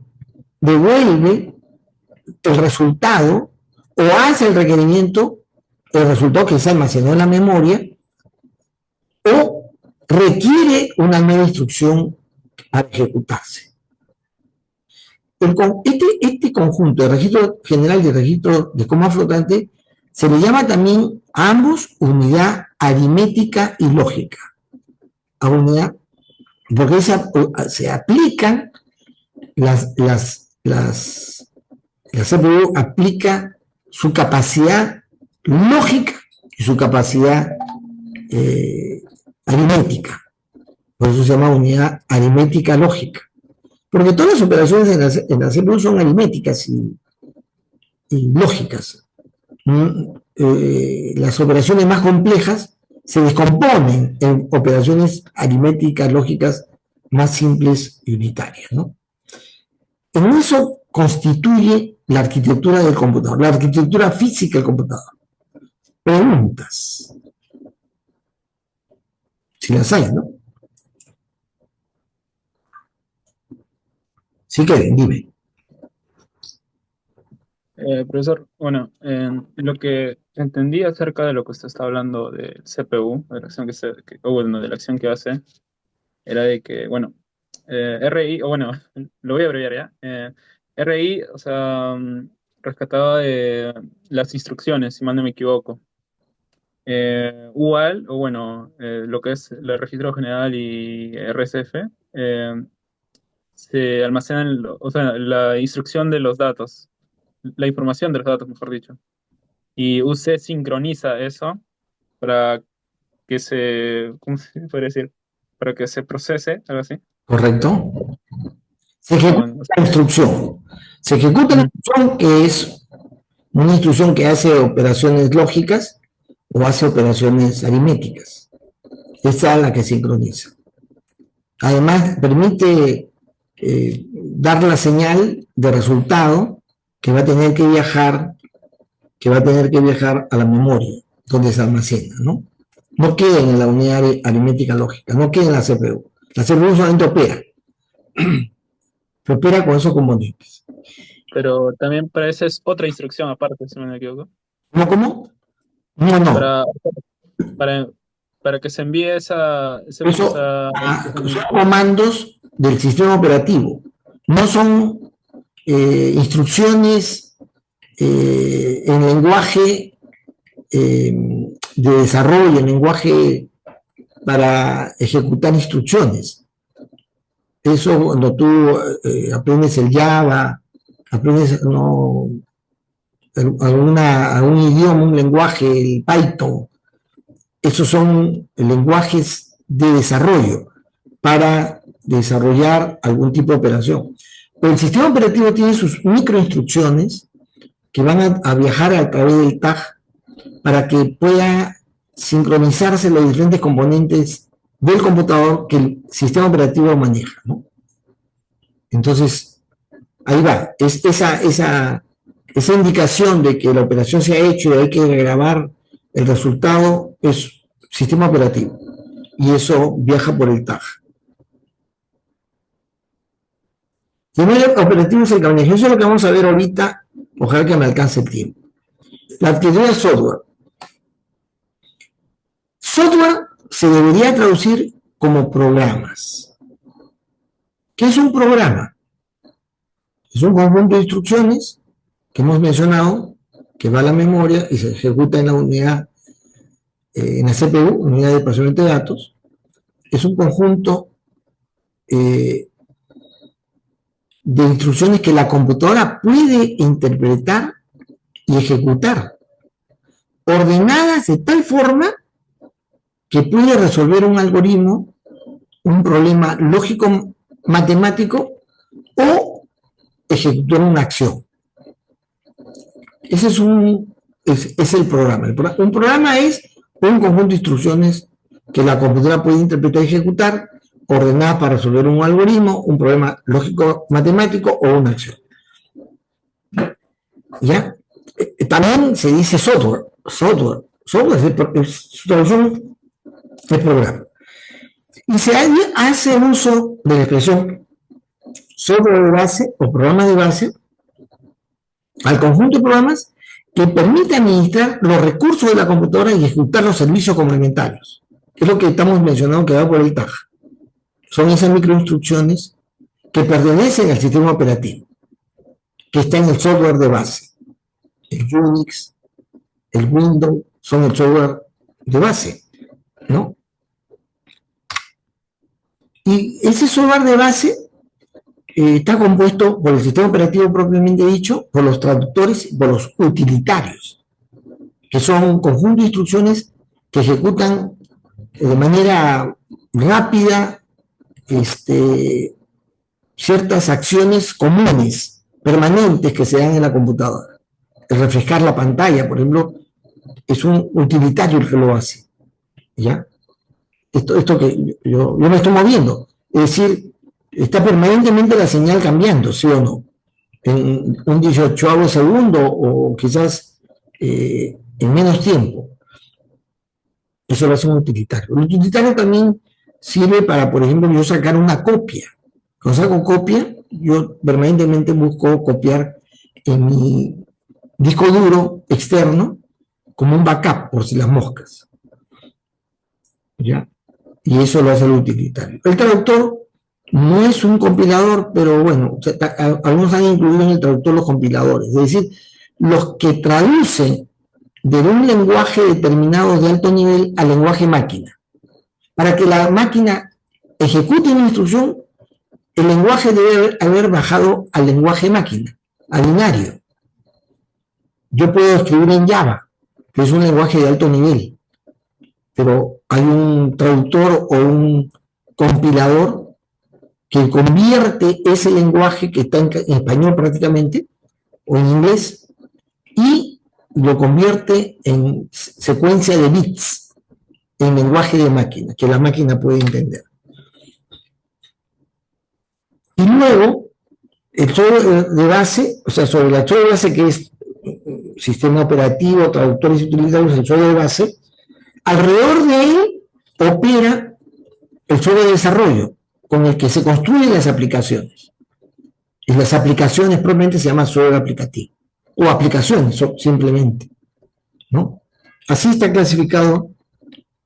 el resultado o hace el requerimiento, el resultado que se almacenó en la memoria, o requiere una nueva instrucción para ejecutarse. Este conjunto de registro general y registro de coma flotante se le llama también a ambos unidad aritmética y lógica. A unidad, porque se aplican la CPU aplica su capacidad lógica y su capacidad aritmética. Por eso se llama unidad aritmética lógica. Porque todas las operaciones en la CPU son aritméticas y lógicas. Las operaciones más complejas se descomponen en operaciones aritméticas lógicas más simples y unitarias, ¿no? En eso constituye la arquitectura del computador, la arquitectura física del computador. Preguntas. Si las hay, ¿no? Sí, Kevin, dime. Profesor, bueno, lo que entendí acerca de lo que usted está hablando del CPU, de la acción de la acción que hace, era de que, bueno, RI, o bueno, lo voy a abreviar ya. RI, o sea, rescataba de las instrucciones, si mal no me equivoco. UAL, o bueno, lo que es el registro general y RSF, se almacenan, o sea, la instrucción de los datos, la información de los datos, mejor dicho. Y UC sincroniza eso para que ¿cómo se puede decir? Para que se procese, algo así. Correcto. Se ejecuta la instrucción. Se ejecuta la instrucción, que es una instrucción que hace operaciones lógicas o hace operaciones aritméticas. Esa es la que sincroniza. Además, permite dar la señal de resultado que va a tener que viajar a la memoria, donde se almacena, ¿no? no quedan en la unidad aritmética lógica, no quedan en la CPU. La CPU solamente opera, pero opera con esos componentes. Pero también para esa es otra instrucción aparte, si no me equivoco. ¿No cómo? No. Para, para, para que se envíe esa Eso son comandos del sistema operativo, no son instrucciones en lenguaje de desarrollo, en lenguaje para ejecutar instrucciones. Eso cuando tú aprendes el Java, aprendes algún idioma, un lenguaje, el Python, esos son lenguajes de desarrollo para desarrollar algún tipo de operación. Pero el sistema operativo tiene sus microinstrucciones que van a viajar a través del TAG para que pueda sincronizarse los diferentes componentes del computador que el sistema operativo maneja, ¿no? Entonces, ahí va. Esa indicación de que la operación se ha hecho y hay que grabar el resultado es sistema operativo. Y eso viaja por el TAG. Sistema operativo es el camino. Eso es lo que vamos a ver ahorita. Ojalá que me alcance el tiempo. La arquitectura de software. Software se debería traducir como programas. ¿Qué es un programa? Es un conjunto de instrucciones que hemos mencionado, que va a la memoria y se ejecuta en la unidad, en la CPU, unidad de procesamiento de datos. Es un conjunto de instrucciones que la computadora puede interpretar y ejecutar, ordenadas de tal forma que puede resolver un algoritmo, un problema lógico matemático o ejecutar una acción. Ese es el programa. Un programa es un conjunto de instrucciones que la computadora puede interpretar y ejecutar, ordenadas para resolver un algoritmo, un problema lógico matemático o una acción. ¿Ya? También se dice software. Software es traducción de programa. Y se hace uso de la expresión software de base o programa de base al conjunto de programas que permite administrar los recursos de la computadora y ejecutar los servicios complementarios. Es lo que estamos mencionando que va por el TAG. Son esas microinstrucciones que pertenecen al sistema operativo, que está en el software de base. El Unix, el Windows, son el software de base, ¿no? Y ese software de base está compuesto por el sistema operativo propiamente dicho, por los traductores y por los utilitarios, que son un conjunto de instrucciones que ejecutan de manera rápida ciertas acciones comunes, permanentes que se dan en la computadora. El refrescar la pantalla, por ejemplo, es un utilitario el que lo hace, ¿ya? Esto que yo me estoy moviendo, es decir, está permanentemente la señal cambiando, ¿sí o no? En un 18avo segundo o quizás en menos tiempo. Eso lo hace un utilitario. El utilitario también sirve para, por ejemplo, yo sacar una copia. Cuando saco copia, yo permanentemente busco copiar en mi disco duro externo como un backup, por si las moscas. ¿Ya? Y eso lo hace el utilitario. El traductor no es un compilador, pero bueno, algunos han incluido en el traductor los compiladores, es decir, los que traducen de un lenguaje determinado de alto nivel al lenguaje máquina. Para que la máquina ejecute una instrucción, el lenguaje debe haber bajado al lenguaje máquina, a binario. Yo puedo escribir en Java, que es un lenguaje de alto nivel, pero hay un traductor o un compilador que convierte ese lenguaje que está en español prácticamente, o en inglés, y lo convierte en secuencia de bits, en lenguaje de máquina, que la máquina puede entender. Y luego, el software de base, o sea, sobre la software de base que es sistema operativo, traductores y utilitarios, el software de base, Alrededor de él opera el software de desarrollo con el que se construyen las aplicaciones. Y las aplicaciones probablemente se llama software aplicativo. O aplicaciones simplemente, ¿no? Así está clasificado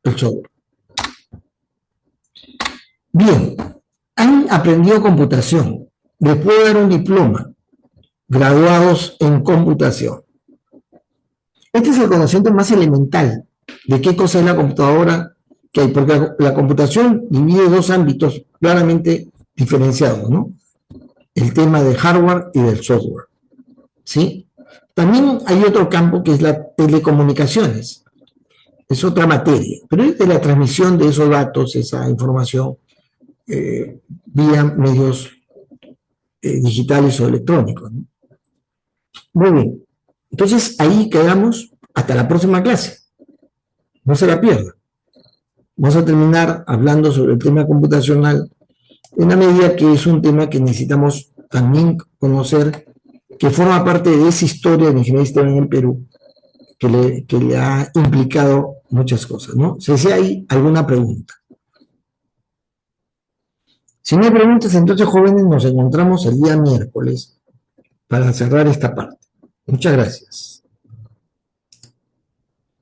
el software. Bien, han aprendido computación. Les puedo dar un diploma. Graduados en computación. Este es el conocimiento más elemental de qué cosa es la computadora que hay, porque la computación divide dos ámbitos claramente diferenciados, ¿no? El tema del hardware y del software, ¿sí? También hay otro campo que es las telecomunicaciones. Es otra materia, pero es de la transmisión de esos datos, esa información, vía medios digitales o electrónicos, ¿no? Muy bien. Entonces, ahí quedamos hasta la próxima clase. No se la pierda. Vamos a terminar hablando sobre el tema computacional en una medida que es un tema que necesitamos también conocer, que forma parte de esa historia de la ingeniería de sistemas en el Perú, que le ha implicado muchas cosas, ¿no? Si hay alguna pregunta. Si no hay preguntas, entonces, jóvenes, nos encontramos el día miércoles para cerrar esta parte. Muchas gracias.